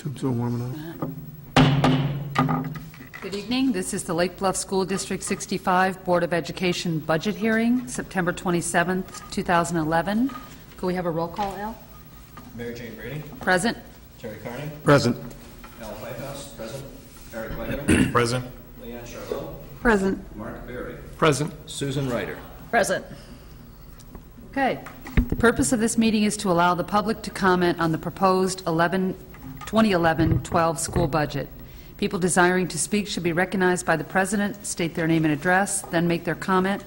Tubes are warm enough. Good evening. This is the Lake Bluff School District 65 Board of Education budget hearing, September 27th, 2011. Could we have a roll call, Al? Mary Jane Brady. Present. Terry Carney. Present. Al Whitehouse. Present. Eric Wagner. Present. Leanne Charlot. Present. Mark Berry. Present. Susan Ryder. Present. Okay. The purpose of this meeting is to allow the public to comment on the proposed 2011-12 school budget. People desiring to speak should be recognized by the president, state their name and address, then make their comment.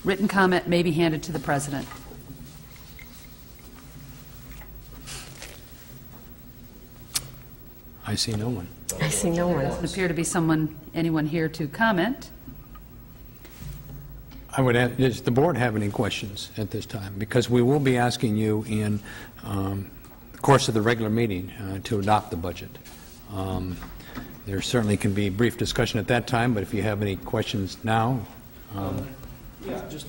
Written comment may be handed to the president. I see no one. I see no one. Doesn't appear to be anyone here to comment. I would ask, does the board have any questions at this time? Because we will be asking you in the course of the regular meeting to adopt the budget. There certainly can be brief discussion at that time, but if you have any questions now. Yeah, just,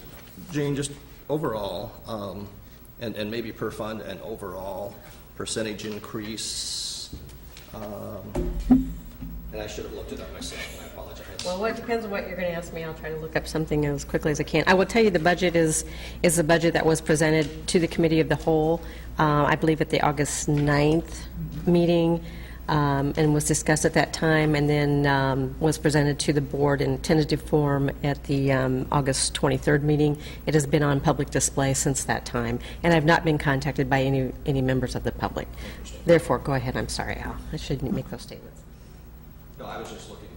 Jane, just overall, and maybe per fund and overall percentage increase. And I should have looked it up myself, and I apologize. Well, it depends on what you're going to ask me. I'll try to look up something as quickly as I can. I will tell you the budget is the budget that was presented to the Committee of the Whole, I believe at the August 9th meeting, and was discussed at that time, and then was presented to the board in tentative form at the August 23rd meeting. It has been on public display since that time, and I've not been contacted by any members of the public. Therefore, go ahead. I'm sorry, Al. I shouldn't make those statements. No, I was just looking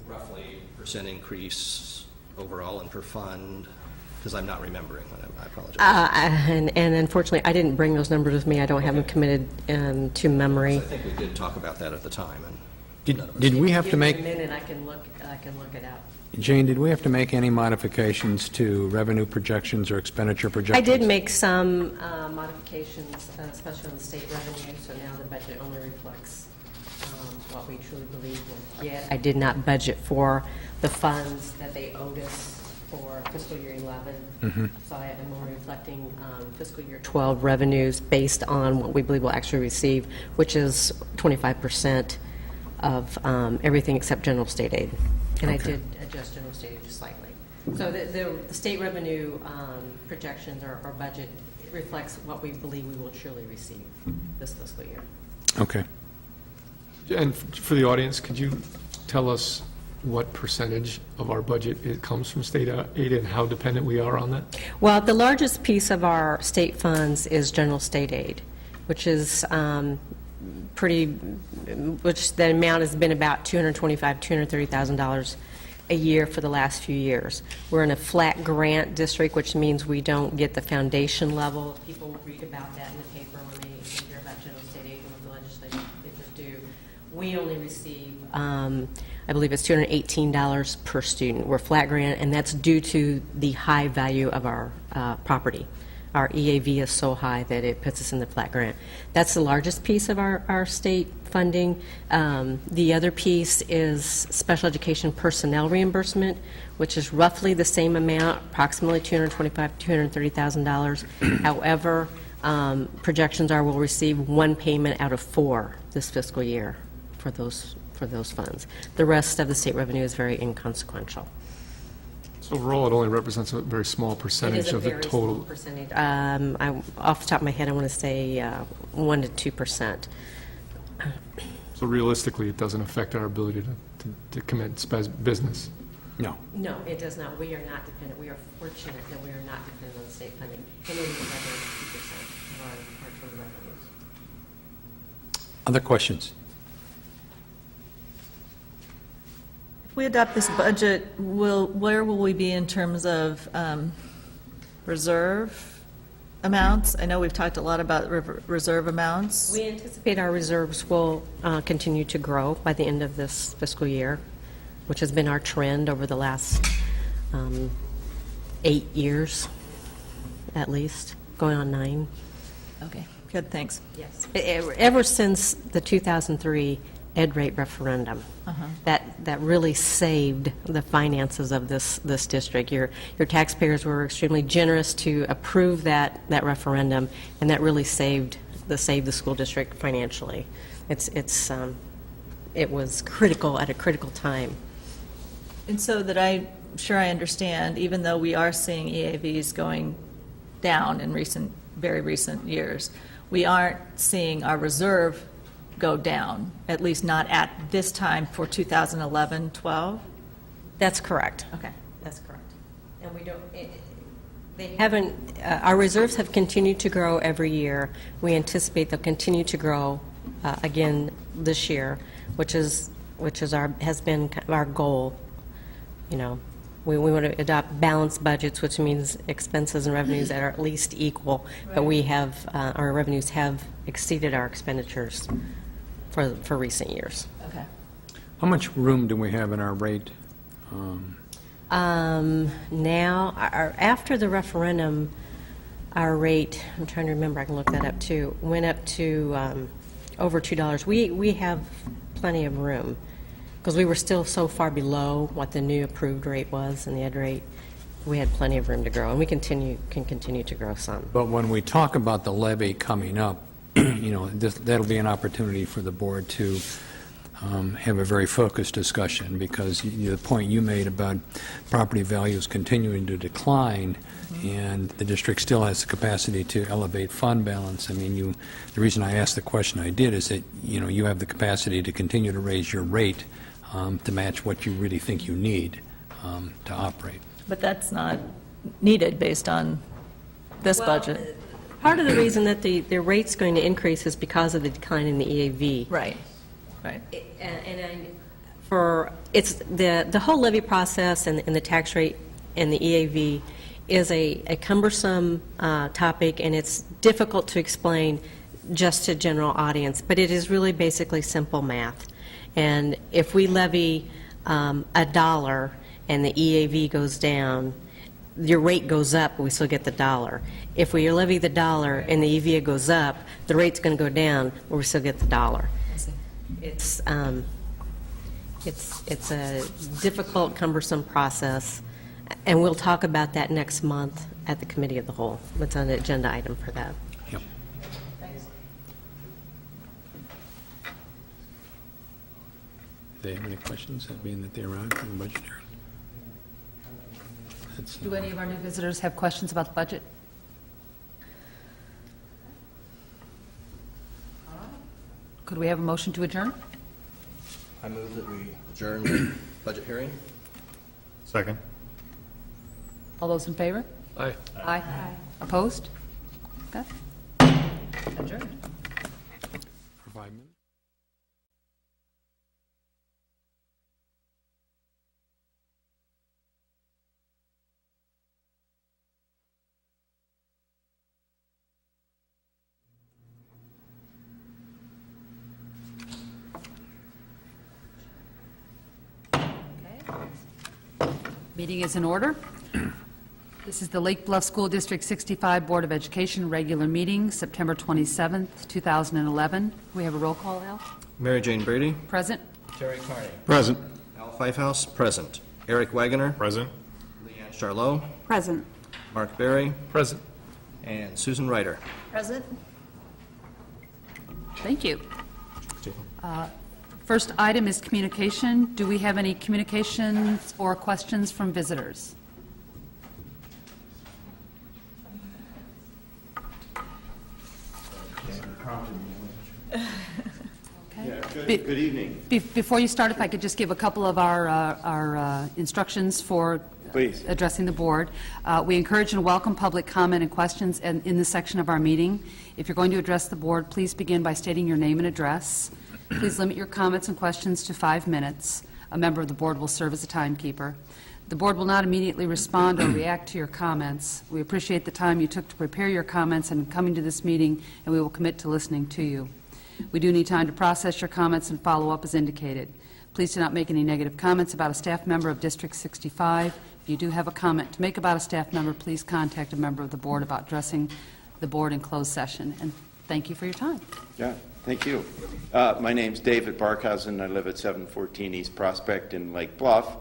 roughly percent increase overall and per fund, because I'm not remembering. I apologize. And unfortunately, I didn't bring those numbers with me. I don't have them committed to memory. I think we did talk about that at the time. And Did we have to Give me make, a minute, I can look it up. Jane, did we have to make any modifications to revenue projections or expenditure projections? I did make some modifications, especially on the state revenue, so now the budget only reflects what we truly believe we'll get. I did not budget for the funds that they owed us for fiscal year 11. So I am only reflecting fiscal year 12 revenues based on what we believe we'll actually receive, which is 25% of everything except general state aid. And I did adjust general state aid just slightly. So the state revenue projections or budget reflects what we believe we will truly receive this fiscal year. Okay. And for the audience, could you tell us what percentage of our budget it comes from state aid and how dependent we are on that? Well, the largest piece of our state funds is general state aid, which is which the amount has been about $225,000, $230,000 a year for the last few years. We're in a flat grant district, which means we don't get the foundation level. People read about that in the paper when they hear about general state aid and what the legislators do. We only receive, I believe it's $218 per student. We're flat grant, and that's due to the high value of our property. Our EAV is so high that it puts us in the flat grant. That's the largest piece of our state funding. The other piece is special education personnel reimbursement, which is roughly the same amount, approximately $225,000 to $230,000. However, projections are we'll receive one payment out of 4 this fiscal year for those funds. The rest of the state revenue is very inconsequential. So overall, it only represents a very small percentage of the total. It is a very small percentage. Off the top of my head, I want to say 1 to 2%. So realistically, it doesn't affect our ability to commence business. No. No, it does not. We are not dependent. We are fortunate that we are not dependent on state funding. And it is 2% of our total revenues. Other questions? If we adopt this budget, where will we be in terms of reserve amounts? I know we've talked a lot about reserve amounts. We anticipate our reserves will continue to grow by the end of this fiscal year, which has been our trend over the last 8 years, at least, going on 9. Okay, good, thanks. Yes. Ever since the 2003 ed rate referendum, that really saved the finances of this district. Your taxpayers were extremely generous to approve that referendum, and that really saved the school district financially. it was critical at a critical time. And so that I'm sure I understand, even though we are seeing EAVs going down in very recent years, we aren't seeing our reserve go down, at least not at this time for 2011-12? That's correct. Okay. That's correct. And we don't, they haven't, our reserves have continued to grow every year. We anticipate they'll continue to grow again this year, which has been kind of our goal. You know, we want to adopt balanced budgets, which means expenses and revenues that are at least equal, but we have, our revenues have exceeded our expenditures for recent years. Okay. How much room do we have in our rate? Now, after the referendum, our rate, I'm trying to remember, I can look that up too, went up to over $2. We have plenty of room, because we were still so far below what the new approved rate was and the ed rate. We had plenty of room to grow, and we can continue to grow some. But when we talk about the levy coming up, you know, that'll be an opportunity for the board to have a very focused discussion, because the point you made about property values continuing to decline, and the district still has the capacity to elevate fund balance. I mean, the reason I asked the question I did is that, you know, you have the capacity to continue to raise your rate to match what you really think you need to operate. But that's not needed based on this budget. Part of the reason that the rate's going to increase is because of the decline in the EAV. Right, right. It's the whole levy process and the tax rate and the EAV is a cumbersome topic, and it's difficult to explain just to general audience, but it is really basically simple math. And if we levy $1 and the EAV goes down, your rate goes up, but we still get the $1. If we levy the $1 and the EAV goes up, the rate's going to go down, but we still get the $1. It's a difficult, cumbersome process, and we'll talk about that next month at the Committee of the Whole. What's on the agenda item for that? Yep. Do they have any questions, being that they arrived from the budget hearing? Do any of our new visitors have questions about the budget? Could we have a motion to adjourn? I move that we adjourn the budget hearing. Second. All those in favor? Aye. Aye. Opposed? Okay. Adjourned. For 5 minutes? Meeting is in order. This is the Lake Bluff School District 65 Board of Education regular meeting, September 27th, 2011. We have a roll call, Al? Mary Jane Brady. Present? Terry Carney. Present. Al Pfeifhouse, present. Eric Wagoner. Present. Leanne Charlot. Present. Mark Berry. Present. And Susan Ryder. Present? Thank you. First item is communication. Do we have any communications or questions from visitors? Good evening. Before you start, if I could just give a couple of our instructions for Please. addressing the board. We encourage and welcome public comment and questions in this section of our meeting. If you're going to address the board, please begin by stating your name and address. Please limit your comments and questions to 5 minutes. A member of the board will serve as a timekeeper. The board will not immediately respond or react to your comments. We appreciate the time you took to prepare your comments and coming to this meeting, and we will commit to listening to you. We do need time to process your comments and follow up as indicated. Please do not make any negative comments about a staff member of District 65. If you do have a comment to make about a staff member, please contact a member of the board about addressing the board in closed session. And thank you for your time. Yeah, thank you. My name's David Barkhausen. I live at 714 East Prospect in Lake Bluff,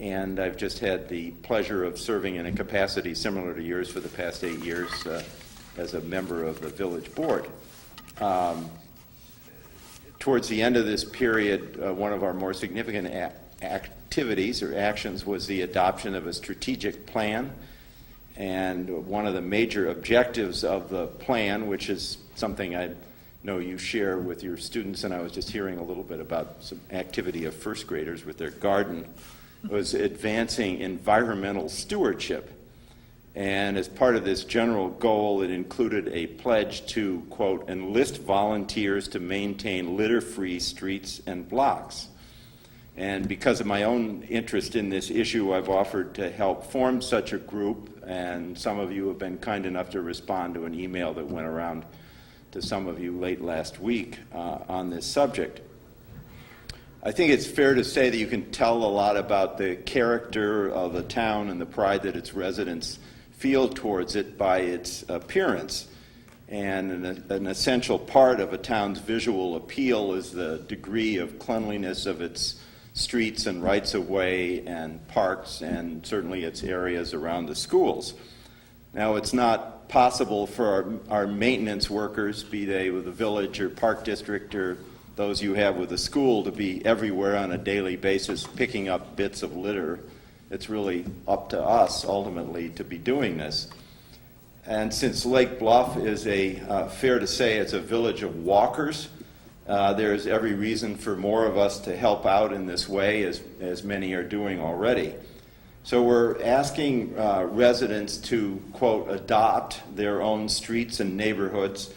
and I've just had the pleasure of serving in a capacity similar to yours for the past 8 years as a member of the village board. Towards the end of this period, one of our more significant activities or actions was the adoption of a strategic plan. And one of the major objectives of the plan, which is something I know you share with your students, and I was just hearing a little bit about some activity of first graders with their garden, was advancing environmental stewardship. And as part of this general goal, it included a pledge to, quote, enlist volunteers to maintain litter-free streets and blocks. And because of my own interest in this issue, I've offered to help form such a group, and some of you have been kind enough to respond to an email that went around to some of you late last week on this subject. I think it's fair to say that you can tell a lot about the character of a town and the pride that its residents feel towards it by its appearance. And an essential part of a town's visual appeal is the degree of cleanliness of its streets and rights-of-way and parks, and certainly its areas around the schools. Now, it's not possible for our maintenance workers, be they with the village or park district or those you have with the school, to be everywhere on a daily basis picking up bits of litter. It's really up to us, ultimately, to be doing this. And since Lake Bluff is fair to say, it's a village of walkers, there's every reason for more of us to help out in this way, as many are doing already. So we're asking residents to, quote, adopt their own streets and neighborhoods,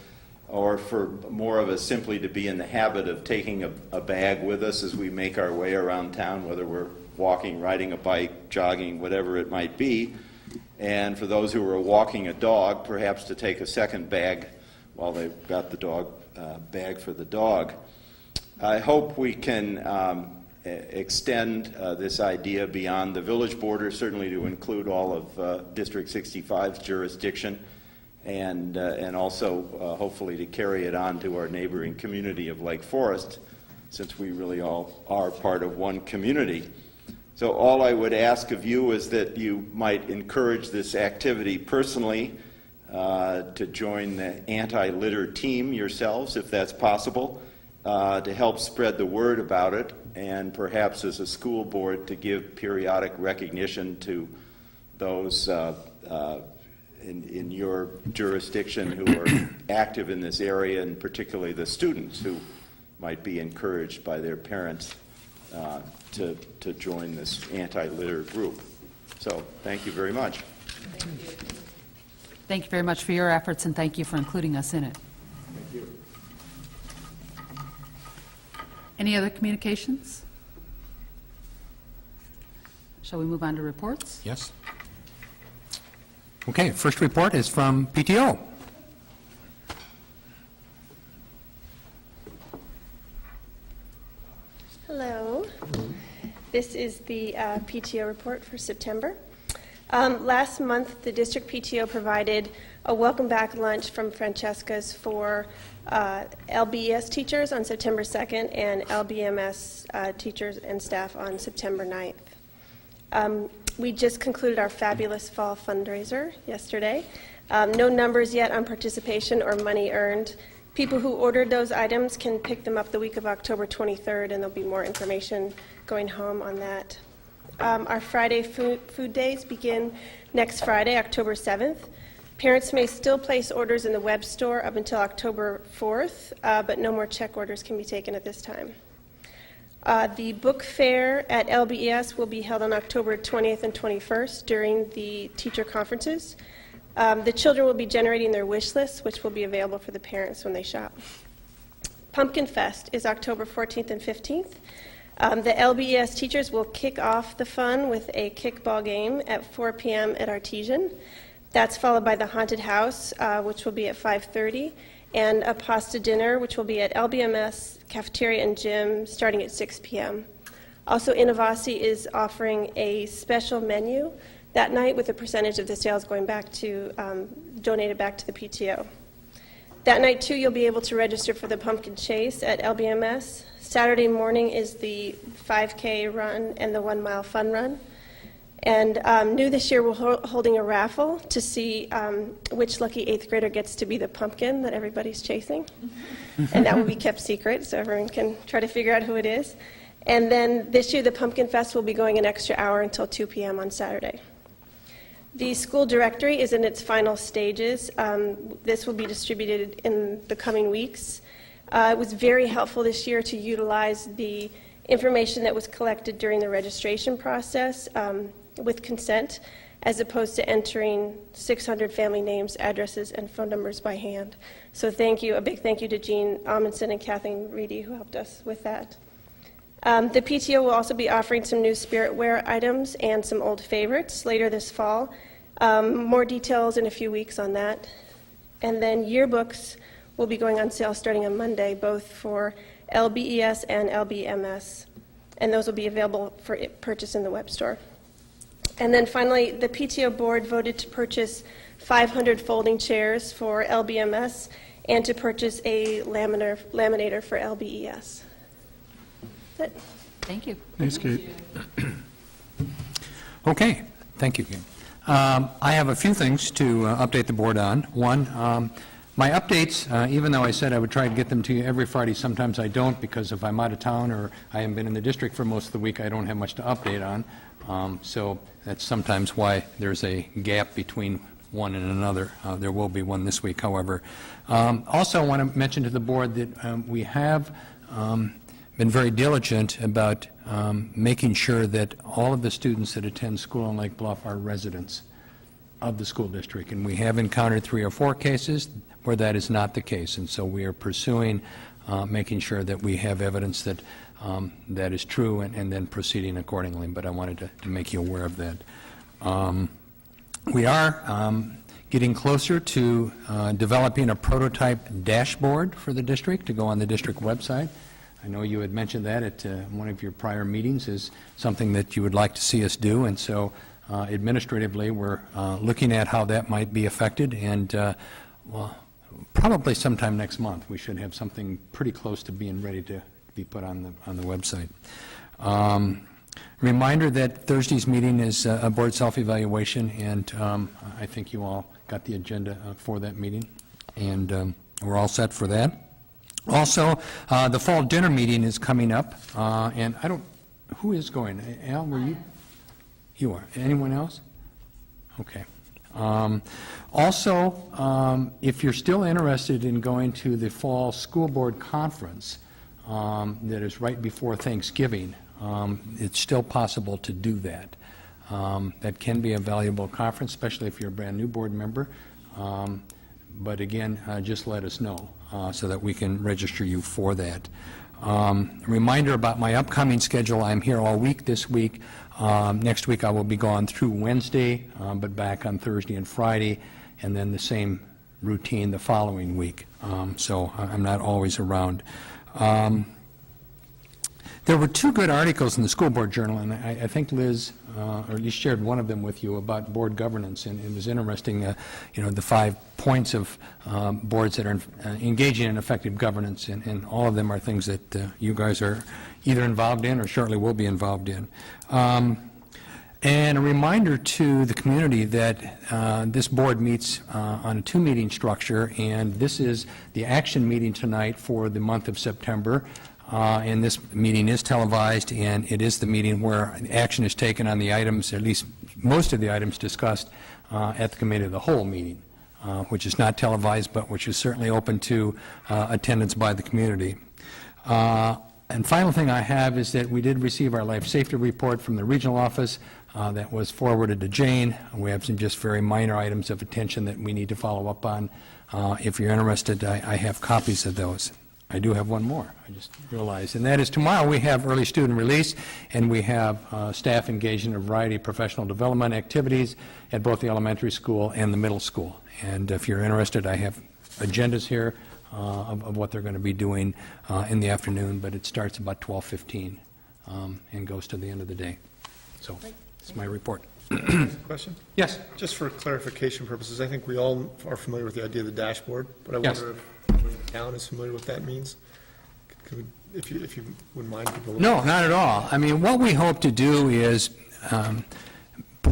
or for more of us simply to be in the habit of taking a bag with us as we make our way around town, whether we're walking, riding a bike, jogging, whatever it might be. And for those who are walking a dog, perhaps to take a second bag while they've got the dog bag for the dog. I hope we can extend this idea beyond the village border, certainly to include all of District 65's jurisdiction, and also hopefully to carry it on to our neighboring community of Lake Forest, since we really all are part of one community. So all I would ask of you is that you might encourage this activity personally, to join the anti-litter team yourselves, if that's possible, to help spread the word about it, and perhaps as a school board to give periodic recognition to those in your jurisdiction who are active in this area, and particularly the students who might be encouraged by their parents to join this anti-litter group. So thank you very much. Thank you very much for your efforts, and thank you for including us in it. Thank you. Any other communications? Shall we move on to reports? Yes. Okay, first report is from PTO. Hello. This is the PTO report for September. Last month, the district PTO provided a welcome back lunch from Francesca's for LBES teachers on September 2nd and LBMS teachers and staff on September 9th. We just concluded our fabulous fall fundraiser yesterday. No numbers yet on participation or money earned. People who ordered those items can pick them up the week of October 23rd, and there'll be more information going home on that. Our Friday food days begin next Friday, October 7th. Parents may still place orders in the web store up until October 4th, but no more check orders can be taken at this time. The book fair at LBES will be held on October 20th and 21st during the teacher conferences. The children will be generating their wish lists, which will be available for the parents when they shop. Pumpkin Fest is October 14th and 15th. The LBES teachers will kick off the fun with a kickball game at 4 p.m. at Artesian. That's followed by the Haunted House, which will be at 5:30, and a pasta dinner, which will be at LBMS Cafeteria and Gym, starting at 6 p.m. Also, Innovasi is offering a special menu that night with a percentage of the sales going back to, donated back to the PTO. That night, too, you'll be able to register for the Pumpkin Chase at LBMS. Saturday morning is the 5K run and the 1 mile fun run. And new this year, we're holding a raffle to see which lucky 8th grader gets to be the pumpkin that everybody's chasing. And that will be kept secret, so everyone can try to figure out who it is. And then this year, the Pumpkin Fest will be going an extra hour until 2 p.m. on Saturday. The school directory is in its final stages. This will be distributed in the coming weeks. It was very helpful this year to utilize the information that was collected during the registration process with consent, as opposed to entering 600 family names, addresses, and phone numbers by hand. So thank you, a big thank you to Jean Amundsen and Kathleen Reedy who helped us with that. The PTO will also be offering some new spirit wear items and some old favorites later this fall. More details in a few weeks on that. And then yearbooks will be going on sale starting on Monday, both for LBES and LBMS. And those will be available for purchase in the web store. And then finally, the PTO board voted to purchase 500 folding chairs for LBMS and to purchase a laminator for LBES. That's it. Thank you. Thanks, Kate. Okay, thank you, Kim. I have a few things to update the board on. One, my updates, even though I said I would try to get them to you every Friday, sometimes I don't, because if I'm out of town or I haven't been in the district for most of the week, I don't have much to update on. So that's sometimes why there's a gap between one and another. There will be one this week, however. Also, I want to mention to the board that we have been very diligent about making sure that all of the students that attend school in Lake Bluff are residents of the school district. And we have encountered 3 or 4 cases where that is not the case. And so we are pursuing making sure that we have evidence that that is true and then proceeding accordingly. But I wanted to make you aware of that. We are getting closer to developing a prototype dashboard for the district to go on the district website. I know you had mentioned that at one of your prior meetings as something that you would like to see us do, and so administratively we're looking at how that might be affected, and well, probably sometime next month we should have something pretty close to being ready to be put on the website. Reminder that Thursday's meeting is a board self-evaluation, and I think you all got the agenda for that meeting, and we're all set for that. Also, the fall dinner meeting is coming up, and I don't, who is going? Al, were you? You are. Anyone else? Okay. Also, if you're still interested in going to the fall school board conference that is right before Thanksgiving, it's still possible to do that. That can be a valuable conference, especially if you're a brand new board member. But again, just let us know so that we can register you for that. Reminder about my upcoming schedule. I'm here all week this week. Next week I will be gone through Wednesday, but back on Thursday and Friday, and then the same routine the following week. So I'm not always around. There were 2 good articles in the School Board Journal, and I think Liz, or at least shared one of them with you about board governance, and it was interesting, you know, the 5 points of boards that are engaging in effective governance, and all of them are things that you guys are either involved in or shortly will be involved in. And a reminder to the community that this board meets on a 2-meeting structure, and this is the action meeting tonight for the month of September. And this meeting is televised, and it is the meeting where action is taken on the items, at least most of the items discussed at the Committee of the Whole meeting, which is not televised, but which is certainly open to attendance by the community. And final thing I have is that we did receive our life safety report from the regional office that was forwarded to Jane. We have some just very minor items of attention that we need to follow up on. If you're interested, I have copies of those. I do have one more, I just realized, and that is tomorrow we have early student release, and we have staff engaged in a variety of professional development activities at both the elementary school and the middle school. And if you're interested, I have agendas here of what they're going to be doing in the afternoon, but it starts about 12:15 and goes to the end of the day. So that's my report. Question? Yes? Just for clarification purposes, I think we all are familiar with the idea of the dashboard, but I Yes. wonder if the town is familiar with what that means? If you wouldn't mind people. No, not at all. I mean, what we hope to do is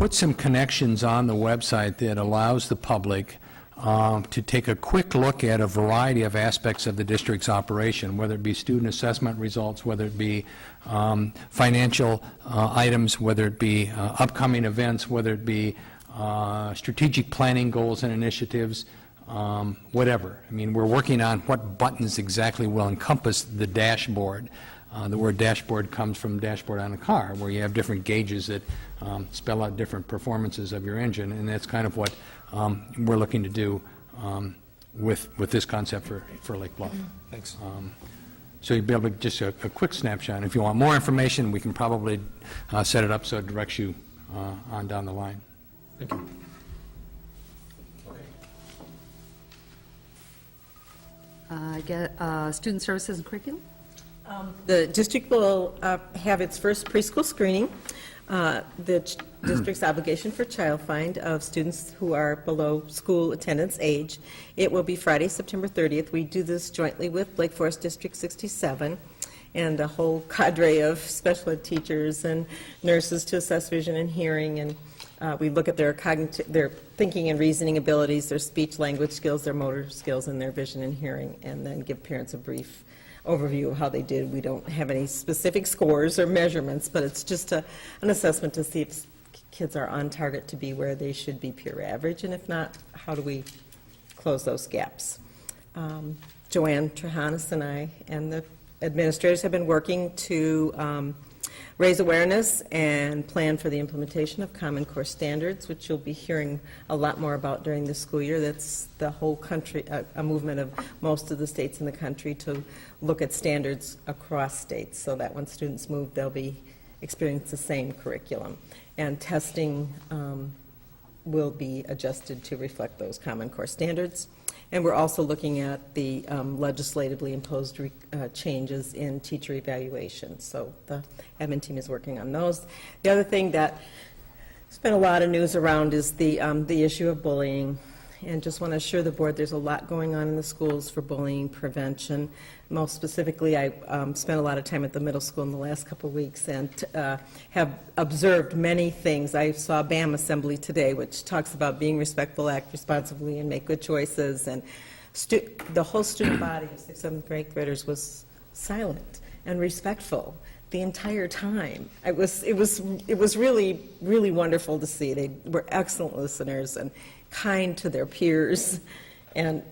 put some connections on the website that allows the public to take a quick look at a variety of aspects of the district's operation, whether it be student assessment results, whether it be financial items, whether it be upcoming events, whether it be strategic planning goals and initiatives, whatever. I mean, we're working on what buttons exactly will encompass the dashboard. The word dashboard comes from dashboard on a car, where you have different gauges that spell out different performances of your engine, and that's kind of what we're looking to do with this concept for Lake Bluff. Thanks. So you'll be able to just a quick snapshot. If you want more information, we can probably set it up so it directs you on down the line. Thank you. Student services and curriculum? The district will have its first preschool screening. The district's obligation for child find of students who are below school attendance age. It will be Friday, September 30th. We do this jointly with Lake Forest District 67 and a whole cadre of special ed teachers and nurses to assess vision and hearing, and we look at their thinking and reasoning abilities, their speech language skills, their motor skills, and their vision and hearing, and then give parents a brief overview of how they did. We don't have any specific scores or measurements, but it's just an assessment to see if kids are on target to be where they should be peer average, and if not, how do we close those gaps. Joanne Trahanis and I and the administrators have been working to raise awareness and plan for the implementation of Common Core standards, which you'll be hearing a lot more about during the school year. That's the whole country, a movement of most of the states in the country to look at standards across states, so that when students move, they'll be experiencing the same curriculum. And testing will be adjusted to reflect those Common Core standards. And we're also looking at the legislatively imposed changes in teacher evaluation. So the admin team is working on those. The other thing that there's been a lot of news around is the issue of bullying. And just want to assure the board there's a lot going on in the schools for bullying prevention. Most specifically, I spent a lot of time at the middle school in the last couple of weeks and have observed many things. I saw BAM assembly today, which talks about being respectful, act responsibly, and make good choices. And the whole student body of 6th, 7th grade graders was silent and respectful the entire time. It was really, really wonderful to see. They were excellent listeners and kind to their peers, and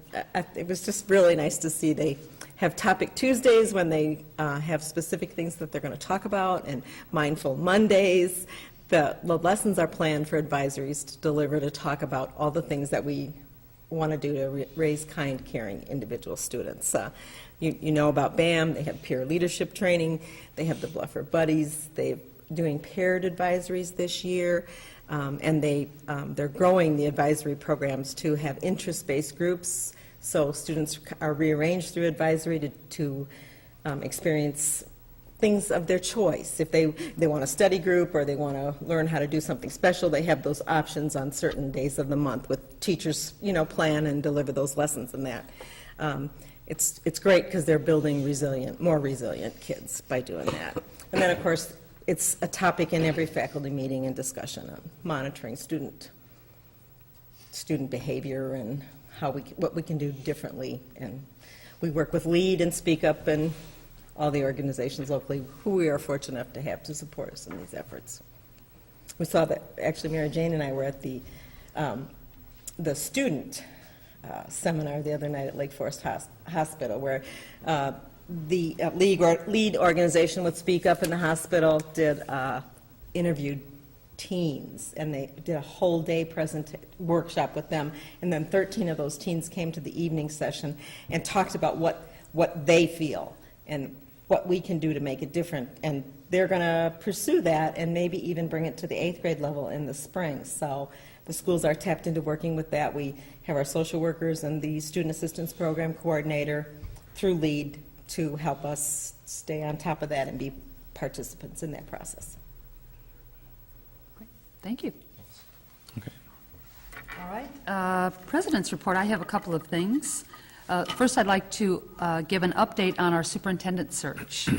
it was just really nice to see. They have Topic Tuesdays when they have specific things that they're going to talk about, and Mindful Mondays. The lessons are planned for advisories to deliver to talk about all the things that we want to do to raise kind, caring individual students. You know about BAM. They have peer leadership training. They have the Bluffer Buddies. They're doing paired advisories this year. And they're growing the advisory programs to have interest-based groups, so students are rearranged through advisory to experience things of their choice. If they want a study group or they want to learn how to do something special, they have those options on certain days of the month with teachers, plan and deliver those lessons and that. It's great because they're building more resilient kids by doing that. And then, of course, it's a topic in every faculty meeting and discussion on monitoring student behavior and what we can do differently. And we work with LEAD and Speak Up and all the organizations locally who we are fortunate enough to have to support us in these efforts. We saw that, actually, Mary Jane and I were at the student seminar the other night at Lake Forest Hospital, where the LEAD organization would Speak Up in the hospital, interviewed teens, and they did a whole day workshop with them, and then 13 of those teens came to the evening session and talked about what they feel and what we can do to make it different, and they're going to pursue that and maybe even bring it to the 8th grade level in the spring. So the schools are tapped into working with that. We have our social workers and the student assistance program coordinator through LEAD to help us stay on top of that and be participants in that process. Great. Thank you. Okay. All right. President's report. I have a couple of things. First, I'd like to give an update on our superintendent search.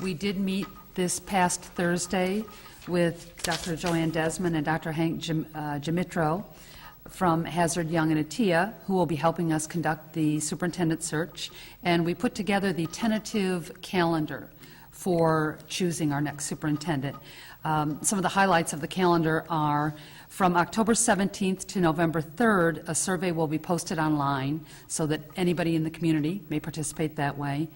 We did meet this past Thursday with Dr. Joanne Desmond and Dr. Hank Jamitro from Hazard, Young, and Atia, who will be helping us conduct the superintendent search. And we put together the tentative calendar for choosing our next superintendent. Some of the highlights of the calendar are from October 17th to November 3rd, a survey will be posted online so that anybody in the community may participate that way.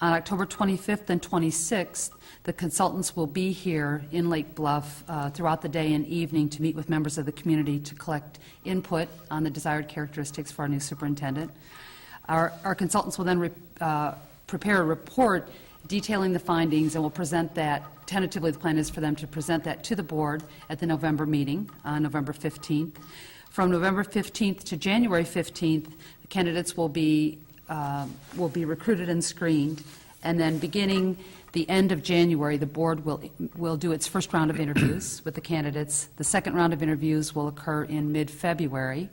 On October 25th and 26th, the consultants will be here in Lake Bluff throughout the day and evening to meet with members of the community to collect input on the desired characteristics for our new superintendent. Our consultants will then prepare a report detailing the findings, and will present that. Tentatively, the plan is for them to present that to the board at the November meeting on November 15th. From November 15th to January 15th, the candidates will be recruited and screened, and then beginning the end of January, the board will do its first round of interviews with the candidates. The second round of interviews will occur in mid-February,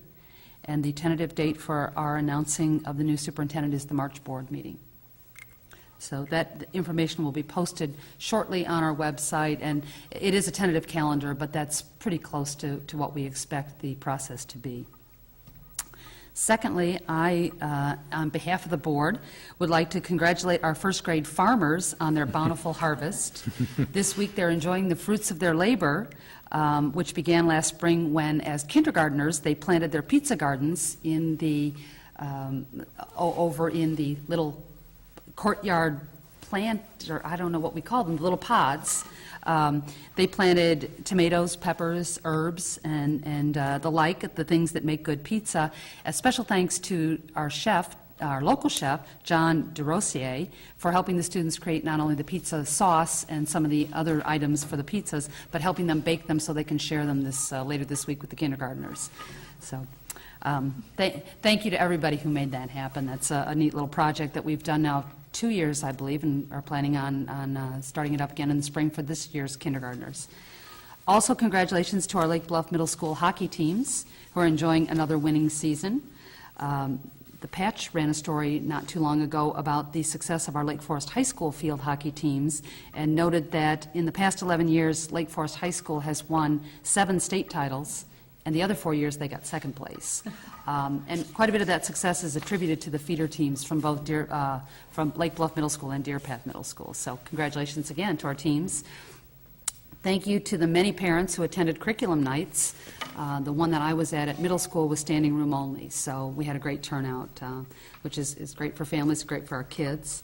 and the tentative date for our announcing of the new superintendent is the March board meeting. So that information will be posted shortly on our website, and it is a tentative calendar, but that's pretty close to what we expect the process to be. Secondly, I, on behalf of the board, would like to congratulate our first grade farmers on their bountiful harvest. This week, they're enjoying the fruits of their labor, which began last spring when, as kindergartners, they planted their pizza gardens in the over in the little courtyard plant, or I don't know what we call them, little pods. They planted tomatoes, peppers, herbs, and the like, the things that make good pizza. A special thanks to our chef, our local chef, John DeRosier, for helping the students create not only the pizza sauce and some of the other items for the pizzas, but helping them bake them so they can share them later this week with the kindergartners. So thank you to everybody who made that happen. That's a neat little project that we've done now 2 years, I believe, and are planning on starting it up again in the spring for this year's kindergartners. Also, congratulations to our Lake Bluff Middle School hockey teams who are enjoying another winning season. The Patch ran a story not too long ago about the success of our Lake Forest High School field hockey teams and noted that in the past 11 years, Lake Forest High School has won 7 state titles, and the other 4 years they got second place. And quite a bit of that success is attributed to the feeder teams from both from Lake Bluff Middle School and Deer Path Middle School. So congratulations again to our teams. Thank you to the many parents who attended curriculum nights. The one that I was at middle school was standing room only, so we had a great turnout, which is great for families, great for our kids.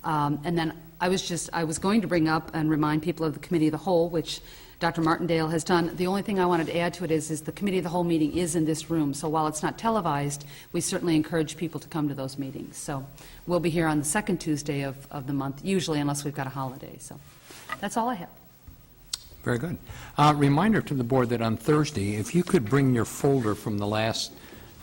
And then I was going to bring up and remind people of the Committee of the Whole, which Dr. Martindale has done. The only thing I wanted to add to it is the Committee of the Whole meeting is in this room, so while it's not televised, we certainly encourage people to come to those meetings. So we'll be here on the second Tuesday of the month, usually, unless we've got a holiday. So that's all I have. Very good. Reminder to the board that on Thursday, if you could bring your folder from the last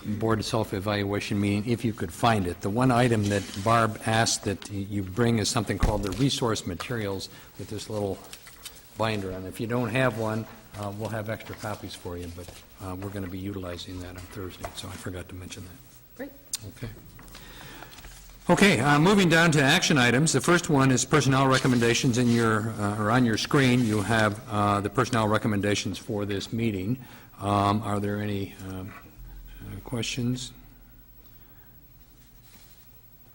board self-evaluation meeting, if you could find it. The one item that Barb asked that you bring is something called the resource materials with this little binder on it. If you don't have one, we'll have extra copies for you, but we're going to be utilizing that on Thursday, so I forgot to mention that. Great. Okay, moving down to action items. The first one is personnel recommendations in your, or on your screen. You have the personnel recommendations for this meeting. Are there any questions?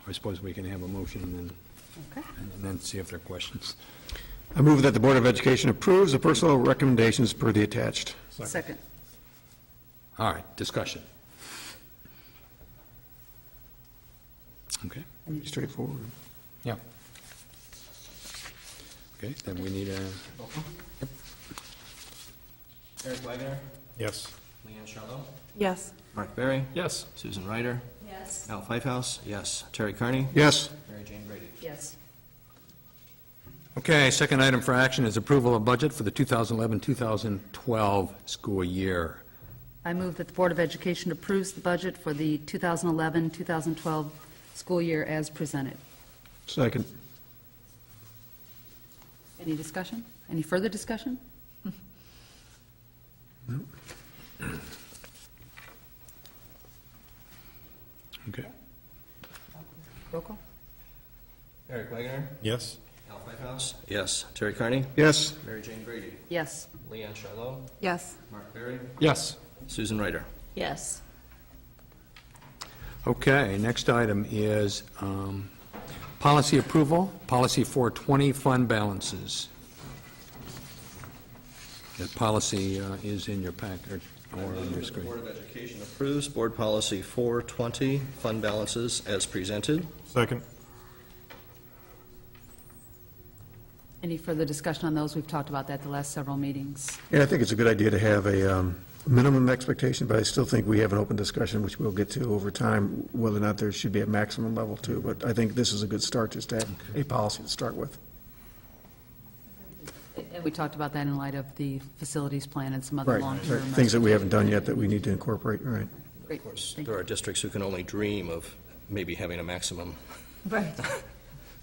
I suppose we can have a motion and then see if there are questions. I move that the Board of Education approves the personnel recommendations per the attached. Second. All right, discussion. Okay. Straightforward. Yeah. Okay, then we need a, yep. Eric Wagner, Yes. Leanne Charlo, Yes. Mark Berry, Yes. Susan Ryder, Yes. Al Pfeifhouse, yes. Terry Carney, Yes. Mary Jane Brady. Yes. Okay, second item for action is approval of budget for the 2011-2012 school year. I move that the Board of Education approves the budget for the 2011-2012 school year as presented. Second. Any discussion? Any further discussion? Okay. Roll call? Eric Wagner, Yes. Al Pfeifhouse, Pfeifhaus? Yes. Terry Carney? Yes. Mary Jane Brady? Yes. Leanne Charlo? Yes. Mark Berry? Yes. Susan Ryder? Yes. Okay, next item is policy approval, policy 420, fund balances. That policy is in your packet or on your The screen. Board of Education approves Board Policy 420, fund balances as presented. Second. Any further discussion on those? We've talked about that the last several meetings. Yeah, I think it's a good idea to have a minimum expectation, but I still think we have an open discussion, which we'll get to over time, whether or not there should be a maximum level too. But I think this is a good start, just to have a policy to start with. And we talked about that in light of the facilities plan and some other Right, long-term. right. Things that we haven't done yet that we need to incorporate, right. Great. Of course, Thank there are districts who can only dream of maybe having a maximum Right.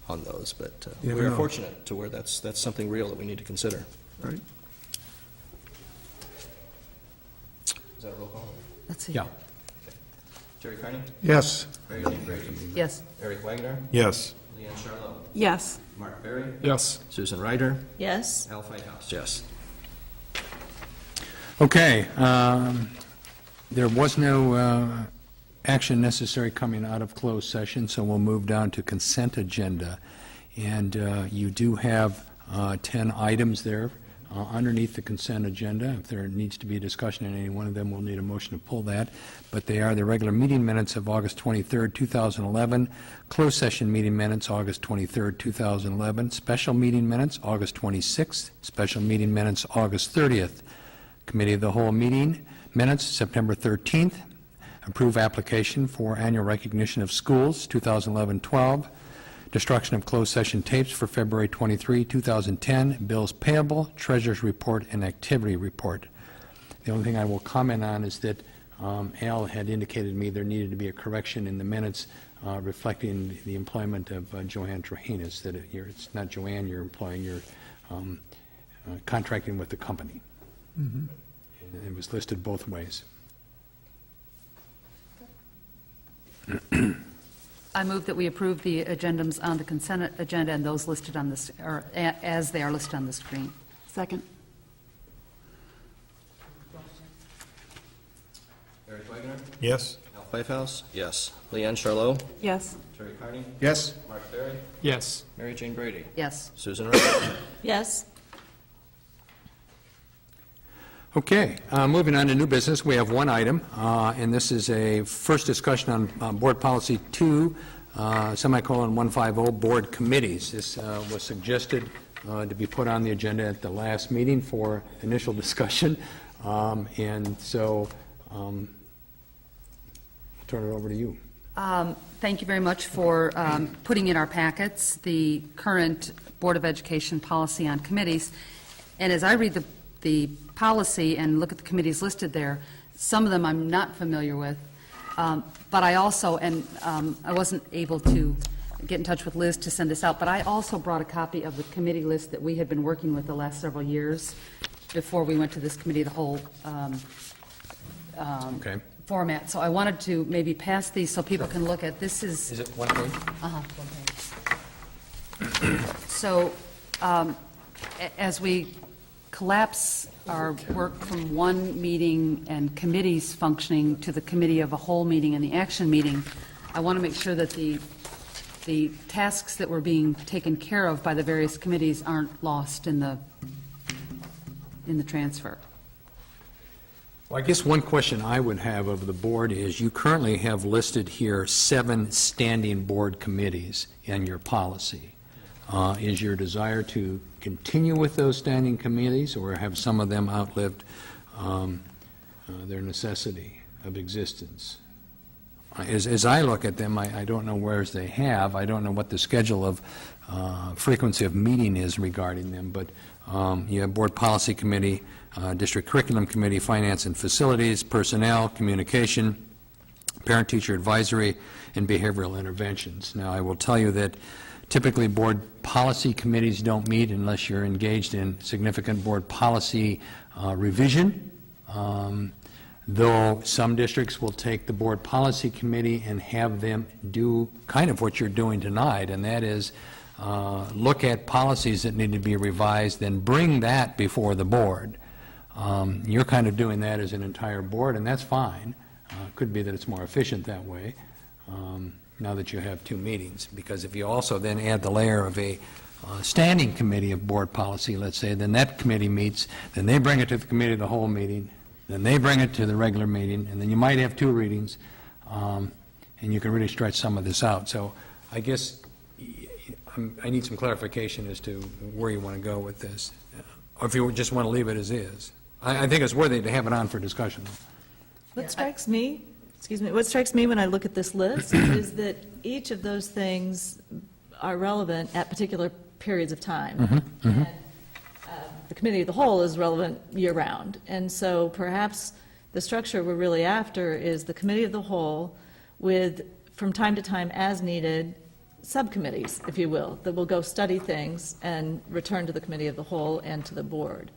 on those, but You never we are know. fortunate to where that's something real that we need to consider. Right. Is that a roll call? Let's see. Yeah. Terry Carney? Yes. Mary Jane Brady? Yes. Eric Wagner? Yes. Leanne Charlo? Yes. Mark Berry? Yes. Susan Ryder? Yes. Al Pfeifhaus? Yes. Okay, there was no action necessary coming out of closed session, so we'll move down to consent agenda. And you do have 10 items there underneath the consent agenda. If there needs to be a discussion on any one of them, we'll need a motion to pull that. But they are the regular meeting minutes of August 23rd, 2011, closed session meeting minutes, August 23rd, 2011, special meeting minutes, August 26th, special meeting minutes, August 30th, Committee of the Whole meeting minutes, September 13th, approve application for annual recognition of schools, 2011-12, destruction of closed session tapes for February 23, 2010, bills payable, treasurer's report, and activity report. The only thing I will comment on is that Al had indicated to me there needed to be a correction in the minutes reflecting the employment of Joanne Trahanis, that it's not Joanne you're employing, you're contracting with the company. And it was listed both ways. I move that we approve the addendums on the consent agenda and those listed on this, or as they are listed on the screen. Second. Eric Wagner? Yes. Al Pfeifhaus? Yes. Leanne Charlo? Yes. Terry Carney? Yes. Mark Berry? Yes. Mary Jane Brady? Yes. Susan Ryder? Yes. Okay, moving on to new business, we have one item, and this is a first discussion on Board Policy 2, semicolon 150, Board Committees. This was suggested to be put on the agenda at the last meeting for initial discussion, and so I'll turn it over to you. Thank you very much for putting in our packets the current Board of Education policy on committees. And as I read the policy and look at the committees listed there, some of them I'm not familiar with, but I also, and I wasn't able to get in touch with Liz to send this out, but I also brought a copy of the committee list that we had been working with the last several years before we went to this committee of the whole Okay. format. So I wanted to maybe pass these so people can look at, this is... Is it one page? One page. So, as we collapse our work from one meeting and committees functioning to the committee of a whole meeting and the action meeting, I want to make sure that the tasks that were being taken care of by the various committees aren't lost in the transfer. Well, I guess one question I would have of the board is, you currently have listed here 7 standing board committees in your policy. Is your desire to continue with those standing committees, or have some of them outlived their necessity of existence? As I look at them, I don't know whereas they have. I don't know what the schedule of frequency of meeting is regarding them, but you have Board Policy Committee, District Curriculum Committee, Finance and Facilities, Personnel, Communication, Parent-Teacher Advisory, and Behavioral Interventions. Now, I will tell you that typically board policy committees don't meet unless you're engaged in significant board policy revision, though some districts will take the board policy committee and have them do kind of what you're doing tonight, and that is look at policies that need to be revised, then bring that before the board. You're kind of doing that as an entire board, and that's fine. Could be that it's more efficient that way, now that you have two meetings, because if you also then add the layer of a standing committee of board policy, let's say, then that committee meets, then they bring it to the committee of the whole meeting, then they bring it to the regular meeting, and then you might have two readings, and you can really stretch some of this out. So I guess I need some clarification as to where you want to go with this, or if you just want to leave it as is. I think it's worthy to have it on for discussion. What strikes me, what strikes me when I look at this list is that each of those things are relevant at particular periods of time. And, the committee of the whole is relevant year-round. And so perhaps the structure we're really after is the committee of the whole with, from time to time, as needed, subcommittees, if you will, that will go study things and return to the committee of the whole and to the board.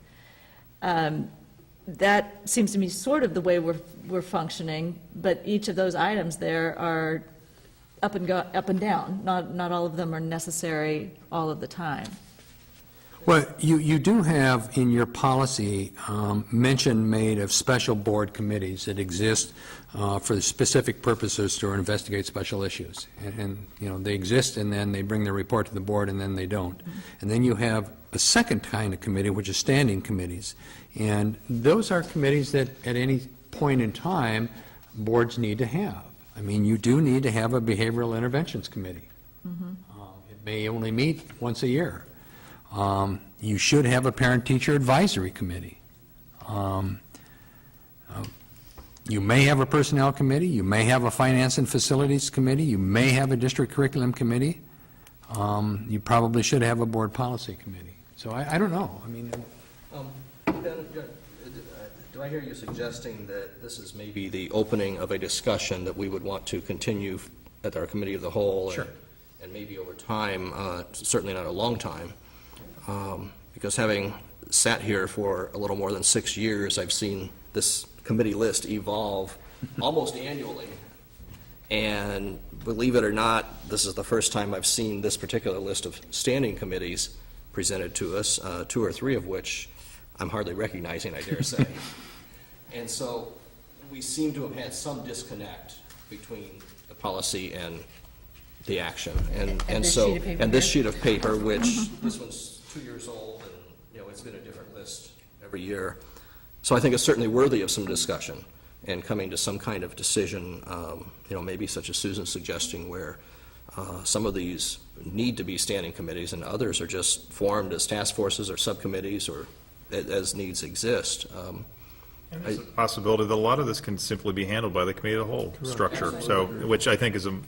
That seems to me sort of the way we're functioning, but each of those items there are up and down. Not all of them are necessary all of the time. Well, you do have in your policy mention made of special board committees that exist for specific purposes to investigate special issues. And you know, they exist, and then they bring their report to the board, and then they don't. And then you have a second kind of committee, which is standing committees. And those are committees that at any point in time, boards need to have. I mean, you do need to have a behavioral interventions committee. It may only meet once a year. You should have a parent-teacher advisory committee. You may have a personnel committee, you may have a finance and facilities committee, you may have a district curriculum committee. You probably should have a board policy committee. So I don't know. I mean, Ben, do I hear you suggesting that this is maybe the opening of a discussion that we would want to continue at our committee of the whole? Sure. And maybe over time, certainly not a long time, because having sat here for a little more than 6 years, I've seen this committee list evolve almost annually. And believe it or not, this is the first time I've seen this particular list of standing committees presented to us, 2 or 3 of which I'm hardly recognizing, I dare say. And so we seem to have had some disconnect between the policy and the action. And this so, sheet of paper and this here? sheet of paper, which this one's 2 years old, and, you know, it's been a different list every year. So I think it's certainly worthy of some discussion and coming to some kind of decision, you know, maybe such as Susan's suggesting, where some of these need to be standing committees and others are just formed as task forces or subcommittees or as needs exist. And there's a possibility that a lot of this can simply be handled by the committee of the whole structure, so, which I think is, on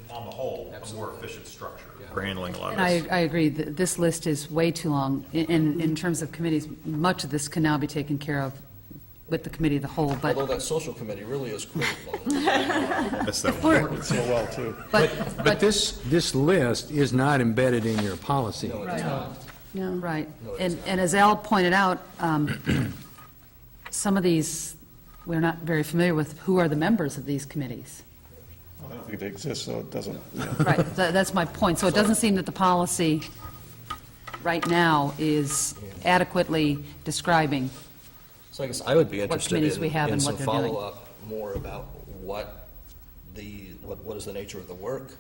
the whole, a more efficient structure for handling a lot of And this. I agree, this list is way too long. In terms of committees, much of this can now be taken care of with the committee of the whole, but, Although that social committee really is critical. Missed that one. So well, too. but this list is not embedded in your policy. No, it's not. right. No, it And as Al pointed out, some of these, we're not very familiar with who are the members of these committees. I don't think they exist, so it doesn't, Right, that's my point. So it doesn't seem that the policy right now is adequately describing. So I guess I would be interested committees we have in and some what they're doing. follow-up more about what is the nature of the work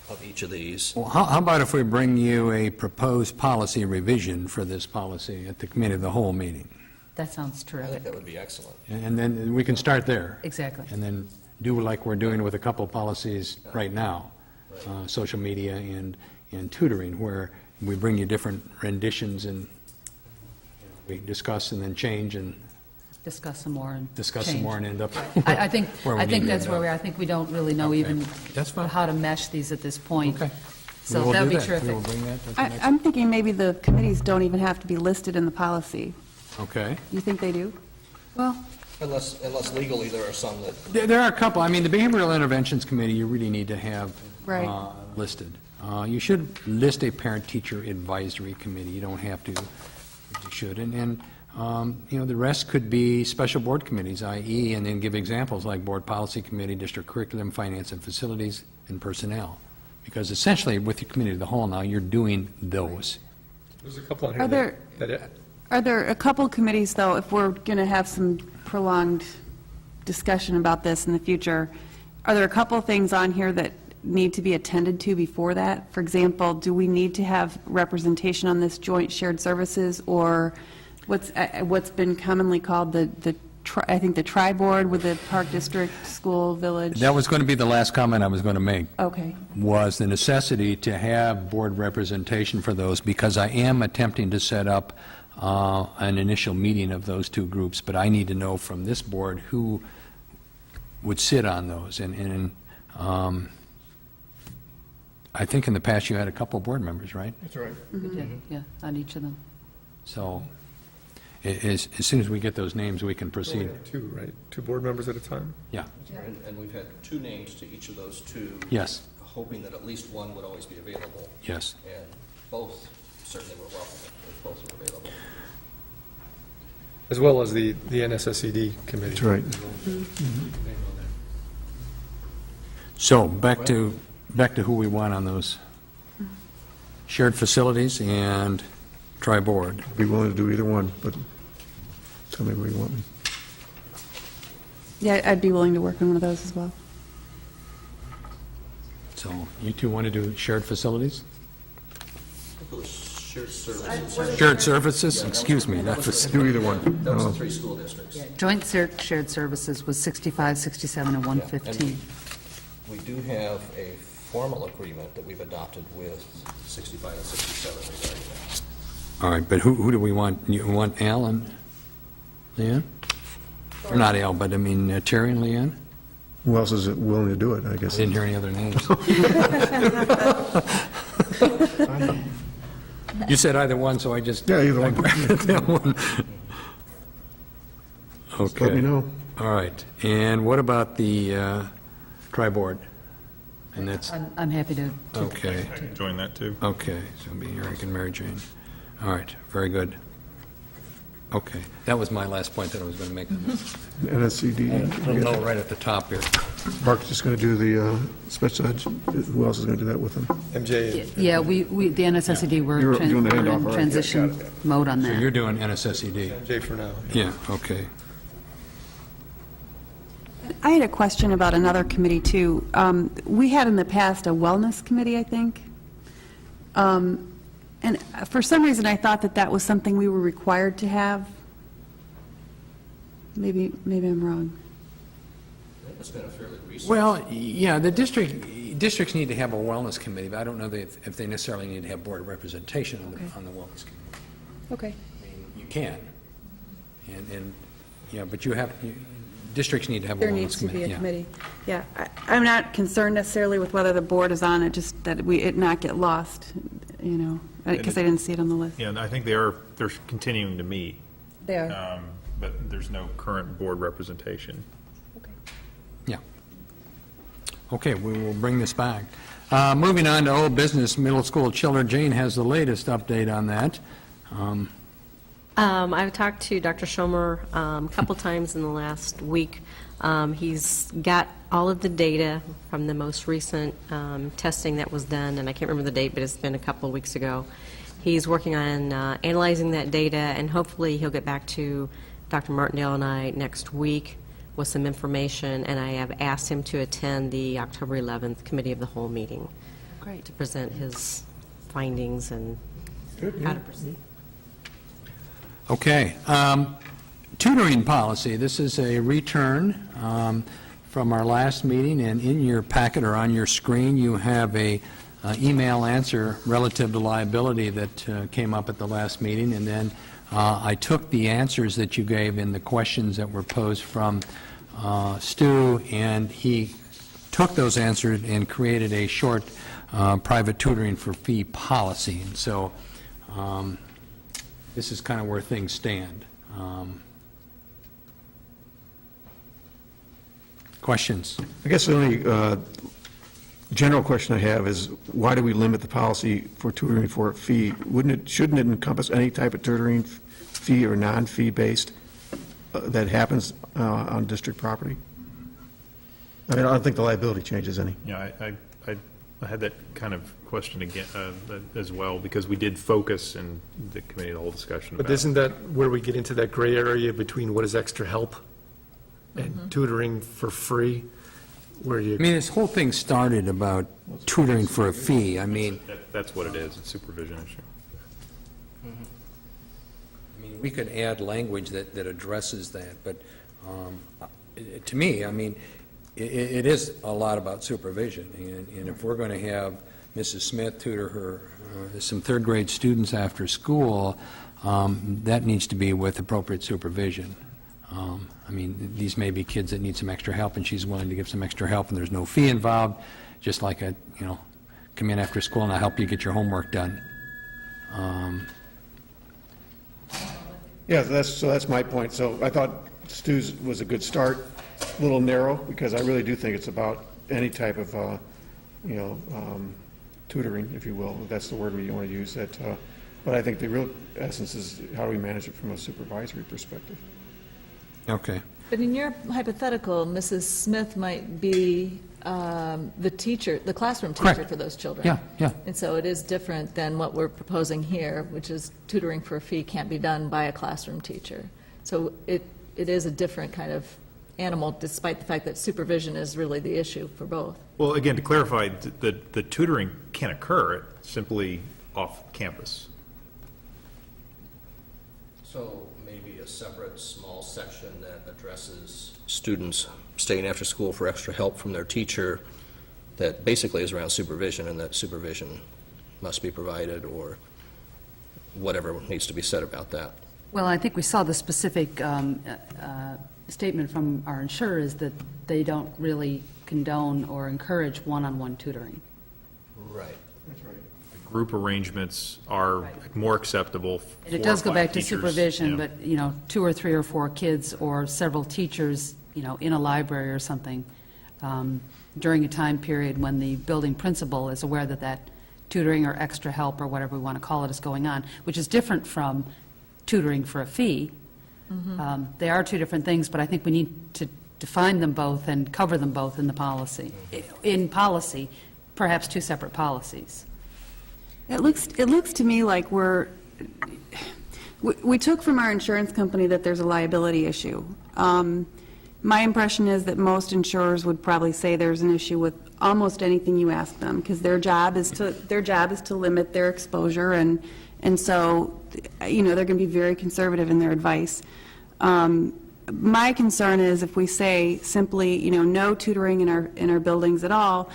of each of these. Well, how about if we bring you a proposed policy revision for this policy at the committee of the whole meeting? That sounds I think terrific. that would be excellent. And then we can start there. Exactly. And then do like we're doing with a couple policies right now, social media and tutoring, where we bring you different renditions and we discuss and then change and Discuss some more and discuss some change. more and end up. I think where we need to that's end where up. we are. I think we don't really know even That's fine. how to mesh these at this point. Okay. So We will that would do be We terrific. will bring that at the next. I'm thinking maybe the committees don't even have to be listed in the policy. Okay. You think they do? Well, Unless legally there are some that, There are a couple. I mean, the Behavioral Interventions Committee, you really need to have Right. listed. You should list a parent-teacher advisory committee. You don't have to, but you should. And you know, the rest could be special board committees, i.e., and then give examples like Board Policy Committee, District Curriculum, Finance and Facilities, and Personnel. Because essentially, with your committee of the whole now, you're doing those. There's a couple on Are here there- Are there a couple committees, though, if we're going to have some prolonged discussion about this in the future, are there a couple things on here that need to be attended to before that? For example, do we need to have representation on this joint shared services, or what's been commonly called I think the tri-board with the Park District, School, Village? That was going to be the last comment I was going to make. Okay. Was the necessity to have board representation for those, because I am attempting to set up an initial meeting of those two groups, but I need to know from this board who would sit on those. And I think in the past you had a couple board members, right? That's right. We did, yeah, on each of them. So as soon as we get those names, we can proceed. Two, right? Two board members at a time? Yeah, And we've had 2 names to each of those 2. yes, Hoping that at least one would always be available. yes. And both certainly were welcome if both were available. As well as the NSSED committee. That's right. So back to who we want on those. Shared facilities and tri-board. Be willing to do either one, but tell me where you want me. Yeah, I'd be willing to work on one of those as well. So you two want to do shared facilities? Shared services. Shared services, excuse me, not facilities. Do either one. That was the 3 school districts. Joint shared services was 65, 67, and 115. We do have a formal agreement that we've adopted with 65 and 67 regarding that. All right, but who do we want? You want Al and Leanne? Or not Al, but I mean Terry and Leanne? Who else is willing to do it, I I guess? didn't hear any other names. You said either one, so I just... Yeah, either one. That one. Okay. Let me know. All right, and what about the tri-board? And that's, I'm happy to okay, I can join that, too. okay, so it'll be Eric and Mary Jane. All right, very good. Okay, that was my last point that I was going to make on this. NSCD. Little note right at the top here. Mark's just going to do the special ed. Who else is going to do that with him? MJ, Yeah, we the NSSED, we're You're in doing the handoff, all right. transition mode on So that. you're doing NSSED? MJ for now. Yeah, okay. I had a question about another committee, too. We had in the past a wellness committee, I think. And for some reason, I thought that was something we were required to have. Maybe I'm wrong. It's been a fairly recent. Well, yeah, the districts need to have a wellness committee, but I don't know if they necessarily need to have board representation on the wellness committee. Okay. I mean, you can, and, yeah, but districts need to have a There wellness needs to be a yeah. committee. Yeah, I'm not concerned necessarily with whether the board is on it, just that it not get lost, because I didn't see it on the list. Yeah, and I think they're continuing to meet, There. but there's no current board representation. Yeah. Okay, we will bring this back. Moving on to old business, middle school children. Jane has the latest update on that. I've talked to Dr. Schomer a couple times in the last week. He's got all of the data from the most recent testing that was done, and I can't remember the date, but it's been a couple of weeks ago. He's working on analyzing that data, and hopefully he'll get back to Dr. Martindale and I next week with some information, and I have asked him to attend the October 11th Committee of the Whole meeting. Great. To present his findings and how to proceed. Okay. Tutoring policy. This is a return from our last meeting, and in your packet or on your screen, you have a email answer relative to liability that came up at the last meeting, and then I took the answers that you gave in the questions that were posed from Stu, and he took those answers and created a short private tutoring for fee policy. And so this is kind of where things stand. Questions? I guess the only general question I have is, why do we limit the policy for tutoring for a fee? Shouldn't it encompass any type of tutoring fee or non-fee based that happens on district property? I mean, I don't think the liability changes any. Yeah, I I had that kind of question again as well, because we did focus in the committee, the whole discussion But about. isn't that where we get into that gray area between what is extra help and tutoring for free, where you... I mean, this whole thing started about tutoring for a fee. I mean, That's what it is, it's supervision issue. I mean, we could add language that addresses that, but to me, I mean, it is a lot about supervision, and if we're going to have Mrs. Smith tutor her, some third-grade students after school, that needs to be with appropriate supervision. I mean, these may be kids that need some extra help, and she's willing to give some extra help, and there's no fee involved, just like come in after school and I'll help you get your homework done. Yeah, that's my point. So I thought Stu's was a good start, a little narrow, because I really do think it's about any type of, tutoring, if you will, if that's the word we want to use. But I think the real essence is how do we manage it from a supervisory perspective. Okay. But in your hypothetical, Mrs. Smith might be the teacher, the classroom teacher Correct. for those children. Yeah. And so it is different than what we're proposing here, which is tutoring for a fee can't be done by a classroom teacher. So it is a different kind of animal, despite the fact that supervision is really the issue for both. Well, again, to clarify, the tutoring can occur simply off campus. So maybe a separate small section that addresses students staying after school for extra help from their teacher that basically is around supervision, and that supervision must be provided, or whatever needs to be said about that. Well, I think we saw the specific statement from our insurer is that they don't really condone or encourage one-on-one tutoring. Right. Group arrangements are more acceptable. And it 4 or does go 5 back to teachers, supervision, yeah. but, 2 or 3 or 4 kids or several teachers, in a library or something, during a time period when the building principal is aware that tutoring or extra help or whatever we want to call it is going on, which is different from tutoring for a fee. They are 2 different things, but I think we need to define them both and cover them both in the policy. In policy, perhaps 2 separate policies. It looks to me like we took from our insurance company that there's a liability issue. My impression is that most insurers would probably say there's an issue with almost anything you ask them, because their job is to limit their exposure, and so they're going to be very conservative in their advice. My concern is if we say simply, no tutoring in our buildings at all,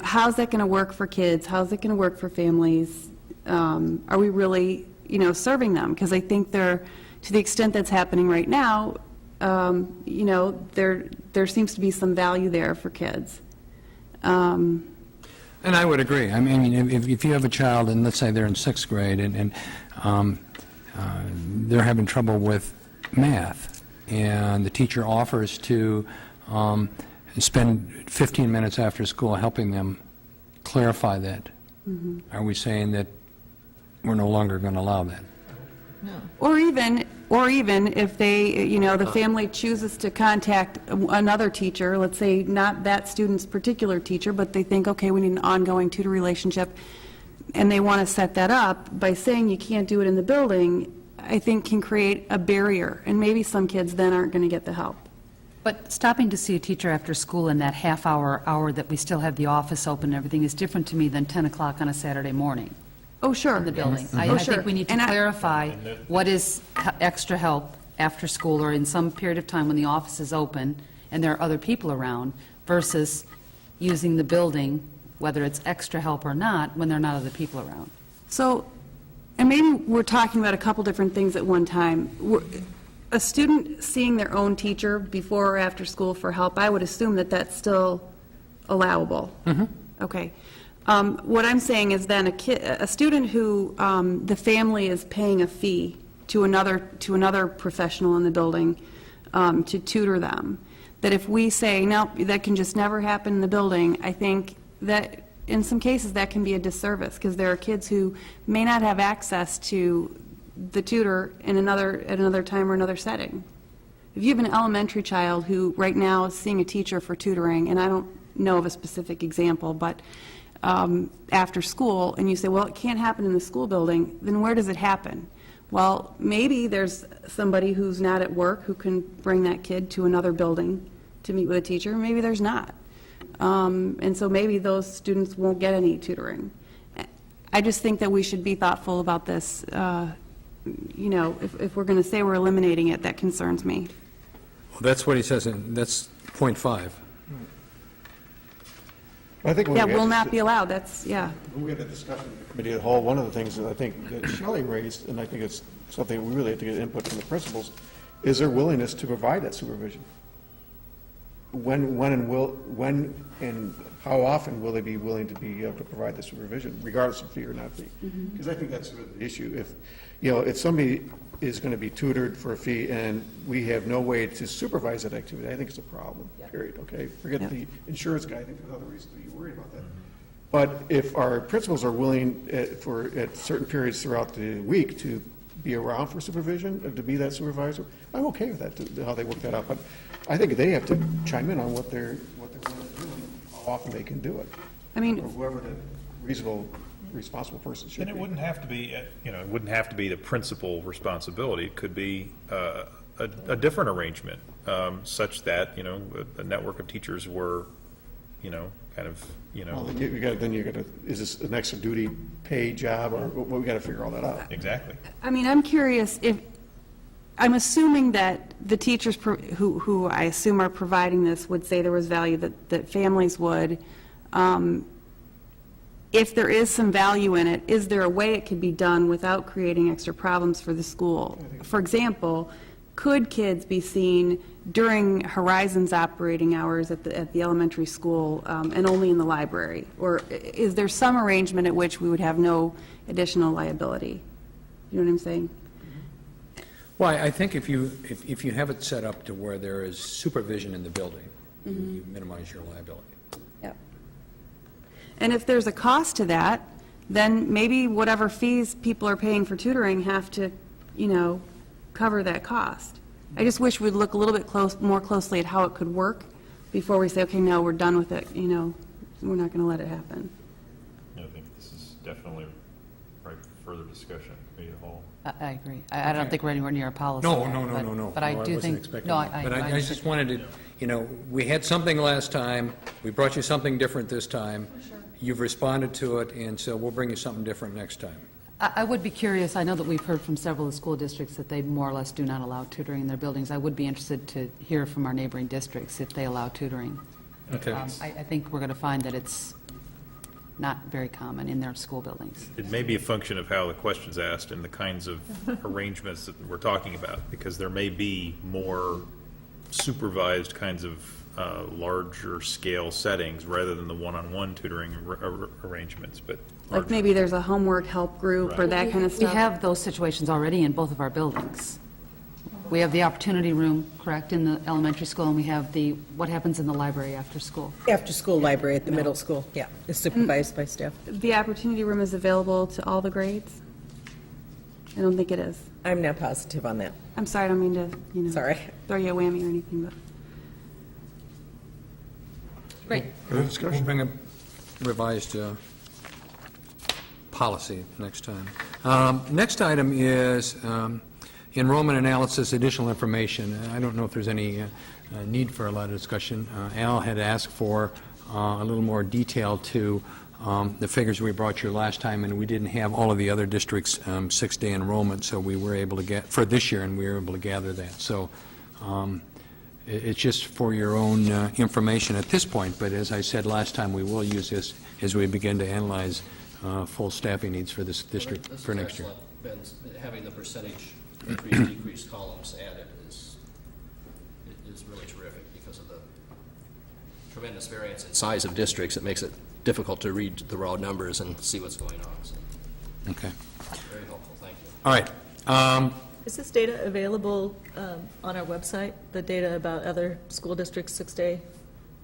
how's that going to work for kids? How's it going to work for families? Are we really, serving them? Because I think to the extent that's happening right now, there seems to be some value there for kids. And I would agree. I mean, if you have a child, and let's say they're in 6th grade, and they're having trouble with math, and the teacher offers to spend 15 minutes after school helping them clarify that, are we saying that we're no longer going to allow that? Or even if they, the family chooses to contact another teacher, let's say not that student's particular teacher, but they think, okay, we need an ongoing tutor relationship, and they want to set that up, by saying you can't do it in the building, I think can create a barrier, and maybe some kids then aren't going to get the help. But stopping to see a teacher after school in that hour that we still have the office open and everything is different to me than 10 o'clock on a Saturday morning. Oh, sure. In the building. I Oh, sure. think we need to And clarify what is extra help after school or in some period of time when the office is open and there are other people around versus using the building, whether it's extra help or not, when there are not other people around. So, and maybe we're talking about a couple different things at one time. A student seeing their own teacher before or after school for help, I would assume that that's still allowable. Okay. What I'm saying is then a student who the family is paying a fee to another professional in the building to tutor them, that if we say, no, that can just never happen in the building, I think that in some cases that can be a disservice, because there are kids who may not have access to the tutor at another time or another setting. If you have an elementary child who right now is seeing a teacher for tutoring, and I don't know of a specific example, but after school, and you say, well, it can't happen in the school building, then where does it happen? Well, maybe there's somebody who's not at work who can bring that kid to another building to meet with a teacher, maybe there's not. And so maybe those students won't get any tutoring. I just think that we should be thoughtful about this. You know, if we're going to say we're eliminating it, that concerns me. Well, that's what he says, and that's .5. I think when Yeah, we had will this- not be allowed, that's, yeah. When we had a discussion in the committee of the whole, one of the things that I think that Shelley raised, and I think it's something we really have to get input from the principals, is their willingness to provide that supervision. When and how often will they be willing to be able to provide the supervision, regardless of fee or not fee? Because I think that's really the issue. If somebody is going to be tutored for a fee and we have no way to supervise that activity, I think it's a problem, period, okay? Forget the insurance guy, I think there's other reasons to be worried about that. But if our principals are willing at certain periods throughout the week to be around for supervision, to be that supervisor, I'm okay with that, how they work that out. But I think they have to chime in on what they're willing to do and how often they can do it. I mean, Or whoever the reasonable, responsible person should And be. it wouldn't have to be, it wouldn't have to be the principal responsibility. It could be a different arrangement, such that, a network of teachers were, kind of, Well, then you got to, is this an extra duty paid job, or, well, we got to figure all that out. Exactly. I mean, I'm curious if, I'm assuming that the teachers who I assume are providing this would say there was value, that families would. If there is some value in it, is there a way it could be done without creating extra problems for the school? For example, could kids be seen during Horizon's operating hours at the elementary school and only in the library? Or is there some arrangement at which we would have no additional liability? You know what I'm saying? Well, I think if you have it set up to where there is supervision in the building, you minimize your liability. Yep. And if there's a cost to that, then maybe whatever fees people are paying for tutoring have to, cover that cost. I just wish we'd look a little bit more closely at how it could work before we say, okay, no, we're done with it, we're not going to let it happen. I think this is definitely right for further discussion, committee of the whole. I agree. I don't think we're anywhere near a policy. No. But I No, do wasn't think, expecting no, that. But I just wanted to, we had something last time, we brought you something different this time. You've responded to it, and so we'll bring you something different next time. I would be curious, I know that we've heard from several of the school districts that they more or less do not allow tutoring in their buildings. I would be interested to hear from our neighboring districts if they allow tutoring. Okay. I think we're going to find that it's not very common in their school buildings. It may be a function of how the question's asked and the kinds of arrangements that we're talking about, because there may be more supervised kinds of larger scale settings rather than the one-on-one tutoring arrangements, but. Like maybe there's a homework help group or that kind of We stuff. have those situations already in both of our buildings. We have the opportunity room, correct, in the elementary school, and we have what happens in the library after school. After-school library at the middle school, yeah, is supervised by staff. The opportunity room is available to all the grades? I don't think it is. I'm not positive on that. I'm sorry, I don't mean to, Sorry. throw you a whammy or anything, but. Great. We'll bring a revised policy next time. Next item is enrollment analysis, additional information. I don't know if there's any need for a lot of discussion. Al had asked for a little more detail to the figures we brought you last time, and we didn't have all of the other districts' six-day enrollment, so we were able to get, for this year, and we were able to gather that. So it's just for your own information at this point, but as I said last time, we will use this as we begin to analyze full staffing needs for this district for next year. Having the percentage increase, decrease columns added is really terrific because of the tremendous variance in size of districts. It makes it difficult to read the raw numbers and see what's going on. So, Okay. very helpful. Thank you. All right. Is this data available on our website, the data about other school districts' six-day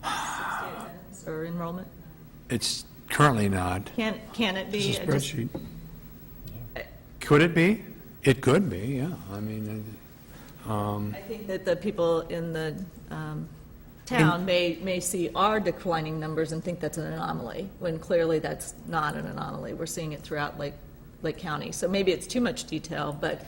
attendance or enrollment? It's currently not. Can it be? It's a spreadsheet. Could it be? It could be, yeah. I mean, I think that the people in the town may see our declining numbers and think that's an anomaly, when clearly that's not an anomaly. We're seeing it throughout Lake County. So maybe it's too much detail, but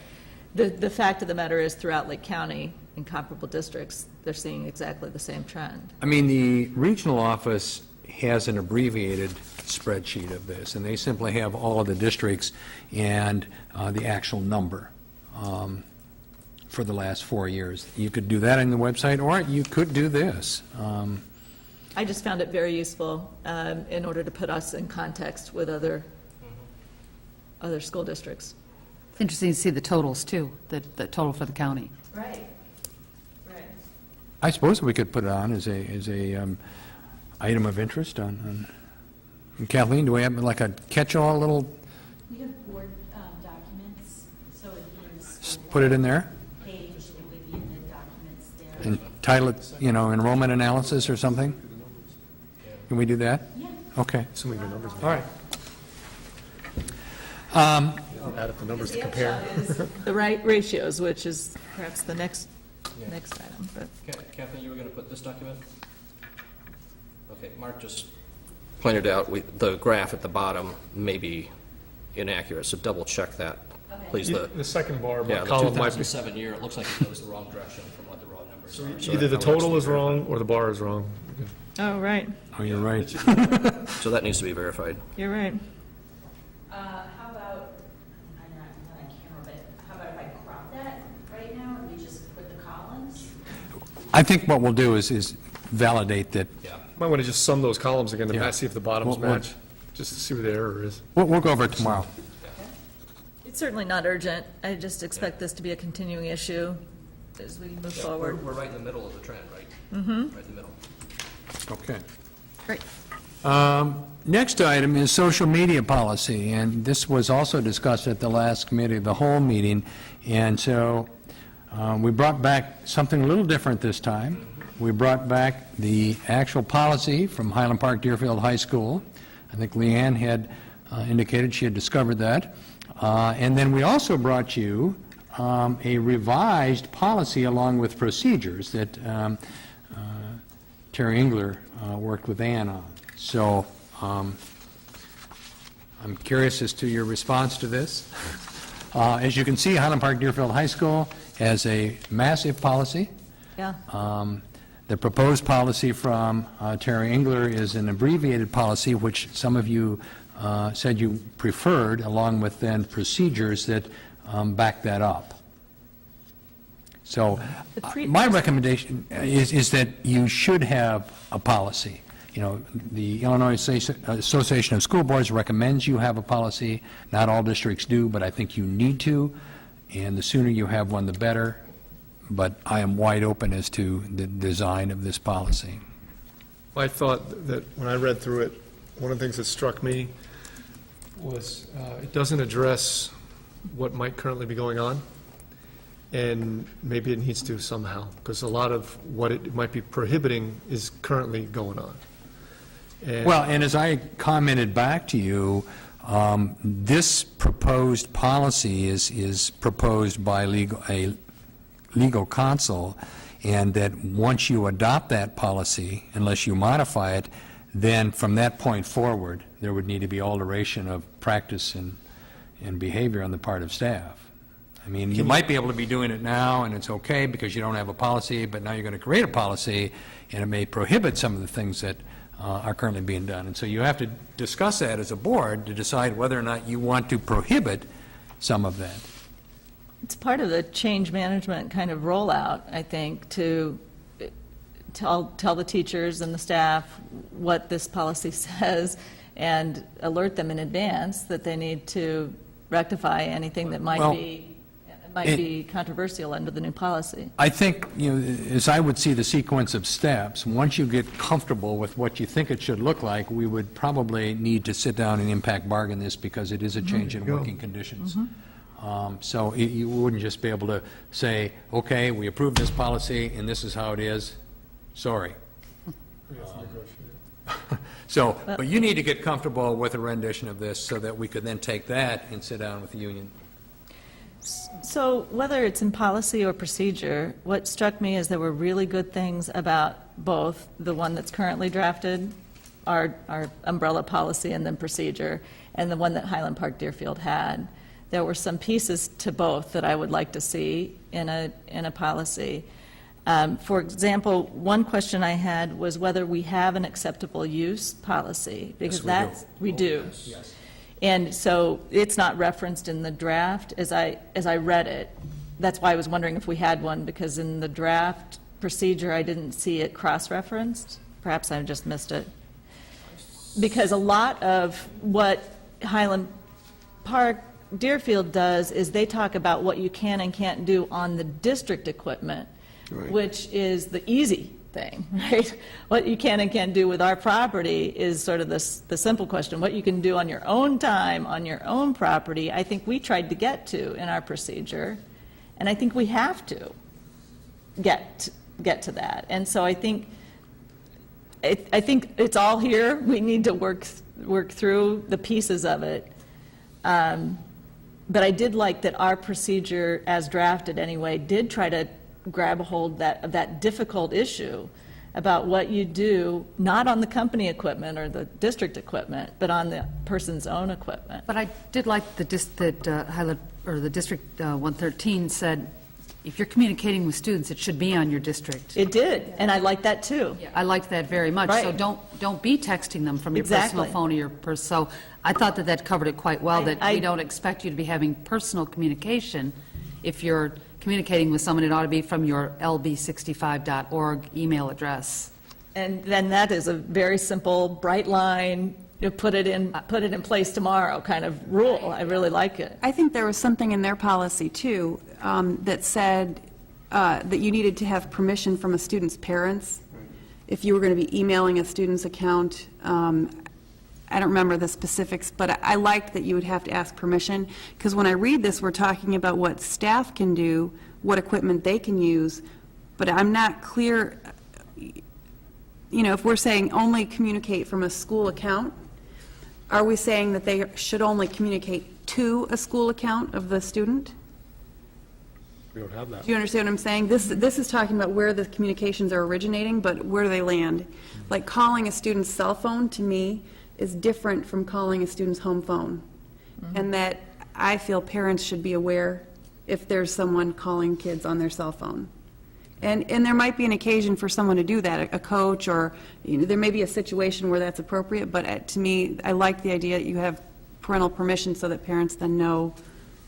the fact of the matter is, throughout Lake County, in comparable districts, they're seeing exactly the same trend. I mean, the regional office has an abbreviated spreadsheet of this, and they simply have all of the districts and the actual number for the last 4 years. You could do that on the website, or you could do this. I just found it very useful in order to put us in context with other school districts. It's interesting to see the totals, too, the total for the county. Right. I suppose we could put it on as a item of interest on Kathleen, do we have like a catch-all little, We have board documents, so it is put it in there? page, it would be in the documents there. And title it, enrollment analysis or something? Can we do that? Yeah. Okay. Assuming your numbers. All right. Add up the numbers to compare. The right ratios, which is perhaps the next item, but. Kathleen, you were going to put this document? Okay, Mark just pointed out the graph at the bottom may be inaccurate, so double check that, please. The second bar, Yeah, the column might be, 2007 year, it looks like it goes the wrong direction from what the raw numbers are. So either the that probably total needs is to be wrong or the bar is wrong. Oh, right, Oh, you're right. verified. So that needs to be verified. you're right. How about, I'm not on camera, but how about if I crop that right now and we just put the columns? I think what we'll do is validate that. Might want to just sum those columns again to Yeah. see if the bottoms Well, match, just to see where the error is. We'll go over it tomorrow. It's certainly not urgent. I just expect this to be a continuing issue as we move forward. We're right in the middle of the trend, right? Mm-hmm. Right in the middle. Okay. Great. Next item is social media policy, and this was also discussed at the last committee of the whole meeting, and so we brought back something a little different this time. We brought back the actual policy from Highland Park Deerfield High School. I think Leanne had indicated she had discovered that. And then we also brought you a revised policy along with procedures that Terry Engler worked with Ann on. So I'm curious as to your response to this. As you can see, Highland Park Deerfield High School has a massive policy. Yeah. The proposed policy from Terry Engler is an abbreviated policy, which some of you said you preferred, along with then procedures that back that up. So my recommendation is that you should have a policy. The Illinois Association of School Boards recommends you have a policy. Not all districts do, but I think you need to, and the sooner you have one, the better. But I am wide open as to the design of this policy. I thought that when I read through it, one of the things that struck me was it doesn't address what might currently be going on, and maybe it needs to somehow, because a lot of what it might be prohibiting is currently going on. Well, and as I commented back to you, this proposed policy is proposed by a legal counsel, and that once you adopt that policy, unless you modify it, then from that point forward, there would need to be alteration of practice and behavior on the part of staff. I mean, you might be able to be doing it now, and it's okay because you don't have a policy, but now you're going to create a policy, and it may prohibit some of the things that are currently being done. And so you have to discuss that as a board to decide whether or not you want to prohibit some of that. It's part of the change management kind of rollout, I think, to tell the teachers and the staff what this policy says and alert them in advance that they need to rectify anything that might be controversial under the new policy. I think, as I would see the sequence of steps, once you get comfortable with what you think it should look like, we would probably need to sit down and impact bargain this because it is a change in working conditions. So you wouldn't just be able to say, okay, we approve this policy and this is how it is, sorry. So, but you need to get comfortable with a rendition of this so that we could then take that and sit down with the union. So whether it's in policy or procedure, what struck me is there were really good things about both the one that's currently drafted, our umbrella policy and then procedure, and the one that Highland Park Deerfield had. There were some pieces to both that I would like to see in a policy. For example, one question I had was whether we have an acceptable use policy, because we do. Yes. And so it's not referenced in the draft as I read it. That's why I was wondering if we had one, because in the draft procedure, I didn't see it cross-referenced. Perhaps I just missed it. Because a lot of what Highland Park Deerfield does is they talk about what you can and can't do on the district equipment, which is the easy thing, right? What you can and can't do with our property is sort of the simple question. What you can do on your own time, on your own property, I think we tried to get to in our procedure, and I think we have to get to that. And so I think it's all here. We need to work through the pieces of it. But I did like that our procedure, as drafted anyway, did try to grab a hold of that difficult issue about what you do, not on the company equipment or the district equipment, but on the person's own equipment. But I did like the District 113 said, if you're communicating with students, it should be on your district. It did, and I like that too. I liked that very much. Right. So don't be texting them from your Exactly. personal phone or your so I thought that covered it quite well, that we don't expect you to be having personal communication. If you're communicating with someone, it ought to be from your lb65.org email address. And then that is a very simple, bright line, you put it in place tomorrow kind of rule. I really like it. I think there was something in their policy, too, that said that you needed to have permission from a student's parents if you were going to be emailing a student's account. I don't remember the specifics, but I liked that you would have to ask permission, because when I read this, we're talking about what staff can do, what equipment they can use, but I'm not clear, if we're saying only communicate from a school account, are we saying that they should only communicate to a school account of the student? We don't have that. Do you understand what I'm saying? This is talking about where the communications are originating, but where do they land? Like calling a student's cell phone, to me, is different from calling a student's home phone. And that I feel parents should be aware if there's someone calling kids on their cell phone. And there might be an occasion for someone to do that, a coach, or there may be a situation where that's appropriate, but to me, I like the idea that you have parental permission so that parents then know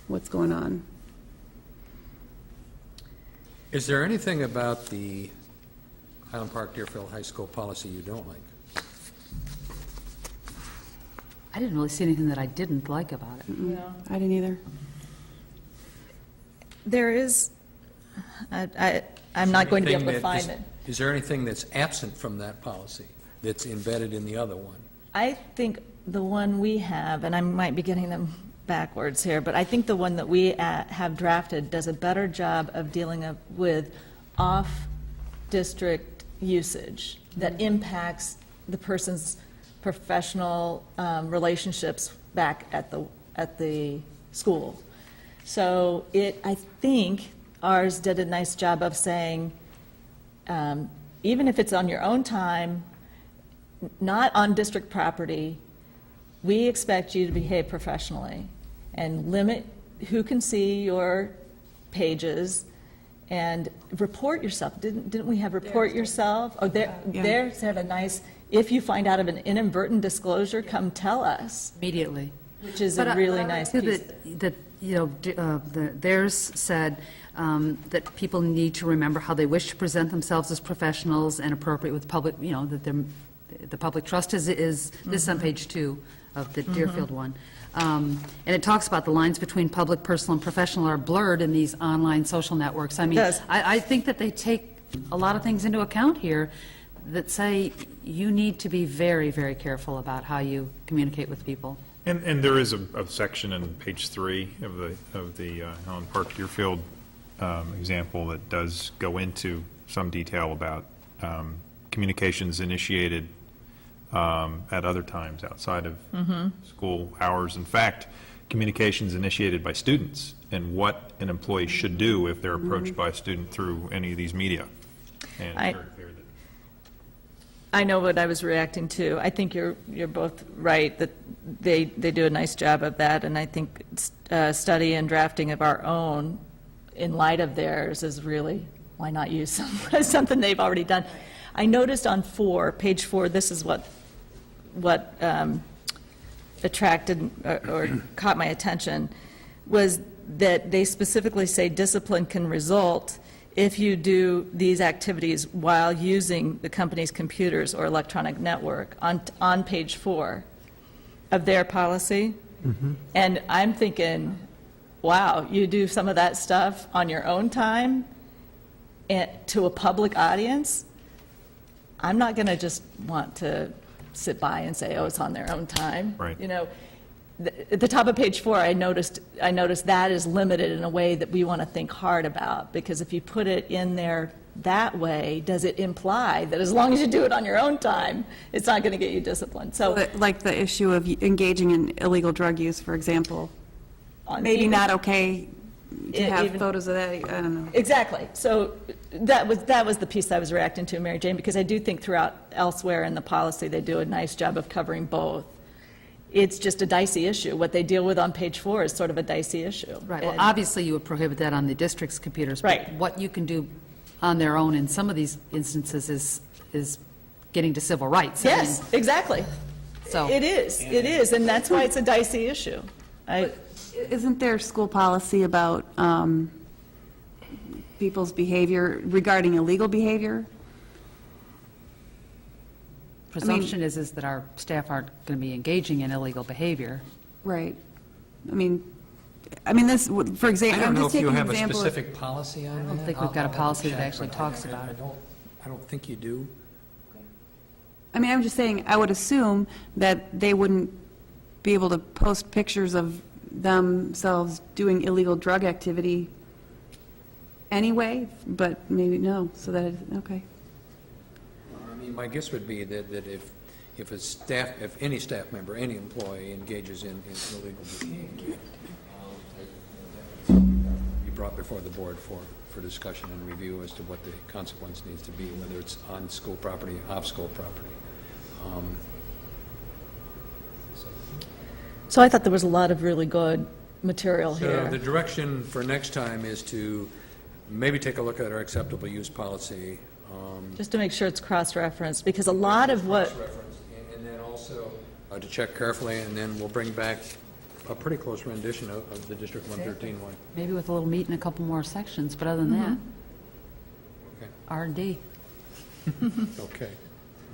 what's going on. Is there anything about the Highland Park Deerfield High School policy you don't like? I didn't really see anything that I didn't like about it. I didn't either. There is, I'm not going to be able to find it. Is there anything that's absent from that policy that's embedded in the other one? I think the one we have, and I might be getting them backwards here, but I think the one that we have drafted does a better job of dealing with off-district usage that impacts the person's professional relationships back at the school. So I think ours did a nice job of saying, even if it's on your own time, not on district property, we expect you to behave professionally and limit who can see your pages and report yourself. Didn't we have report yourself? Oh, there said a nice, if you find out of an inadvertent disclosure, come tell us. Immediately. Which is a really nice piece. Theirs said that people need to remember how they wish to present themselves as professionals and appropriate with public, that the public trust is this is on page 2 of the Deerfield one. And it talks about the lines between public, personal, and professional are blurred in these online social networks. I mean, I think that they take a lot of things into account here that say you need to be very, very careful about how you communicate with people. And there is a section in page 3 of the Highland Park Deerfield example that does go into some detail about communications initiated at other times outside of school hours. In fact, communications initiated by students and what an employee should do if they're approached by a student through any of these media. And it's I- very clear that I know what I was reacting to. I think you're both right, that they do a nice job of that, and I think study and drafting of our own in light of theirs is really, why not use something they've already done? I noticed on page 4, this is what attracted or caught my attention, was that they specifically say discipline can result if you do these activities while using the company's computers or electronic network on page 4 of their policy. And I'm thinking, wow, you do some of that stuff on your own time and to a public audience? I'm not going to just want to sit by and say, oh, it's on their own time. Right. You know, at the top of page 4, I noticed that is limited in a way that we want to think hard about, because if you put it in there that way, does it imply that as long as you do it on your own time, it's not going to get you disciplined? So Like the issue of engaging in illegal drug use, for example. Maybe even- not okay to have even- photos of that, I don't know. Exactly. So that was the piece I was reacting to, Mary Jane, because I do think throughout elsewhere in the policy, they do a nice job of covering both. It's just a dicey issue. What they deal with on page 4 is sort of a dicey issue. Right, well, And- obviously, you would prohibit that on the district's computers. but Right. What you can do on their own in some of these instances is getting to civil rights. I Yes, mean, exactly. So- It is, and that's why it's a dicey issue. Isn't there school policy about people's behavior regarding illegal behavior? Presumption is that our staff aren't going to be engaging in illegal behavior. Right. I mean, this, for example, I don't I'm know just if you taking an have a example of- specific policy on that. I don't think we've got a I'll policy that check, actually but talks about it. I don't think you do. I mean, I'm just saying, I would assume that they wouldn't be able to post pictures of themselves doing illegal drug activity anyway, but maybe no, so that, okay. I mean, my guess would be that if any staff member, any employee engages in illegal behavior, be brought before the board for discussion and review as to what the consequence needs to be, whether it's on school property, off school property. So I thought there was a lot of really good material So here. the direction for next time is to maybe take a look at our acceptable use policy. Just to make sure it's cross-referenced, because a lot of what, Cross-reference, and then also to check carefully, and then we'll bring back a pretty close rendition of the District 113 one. Maybe with a little meat and a couple more sections, but other than that, Okay. R&D. Okay,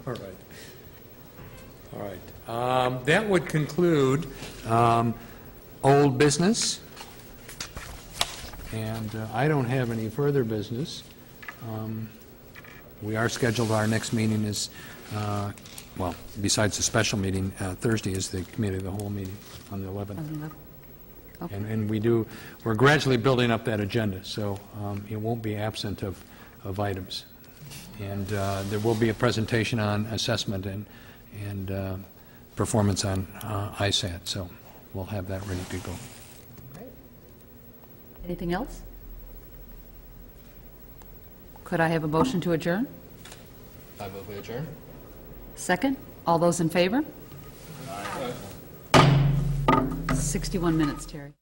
all right. All right. That would conclude old business, and I don't have any further business. We are scheduled, our next meeting is, well, besides the special meeting, Thursday is the committee of the whole meeting on the 11th. Okay. And we're gradually building up that agenda, so it won't be absent of items. And there will be a presentation on assessment and performance on ISAT, so we'll have that ready to go. Anything else? Could I have a motion to adjourn? I move we adjourn. Second? All those in favor? 61 minutes, Terry.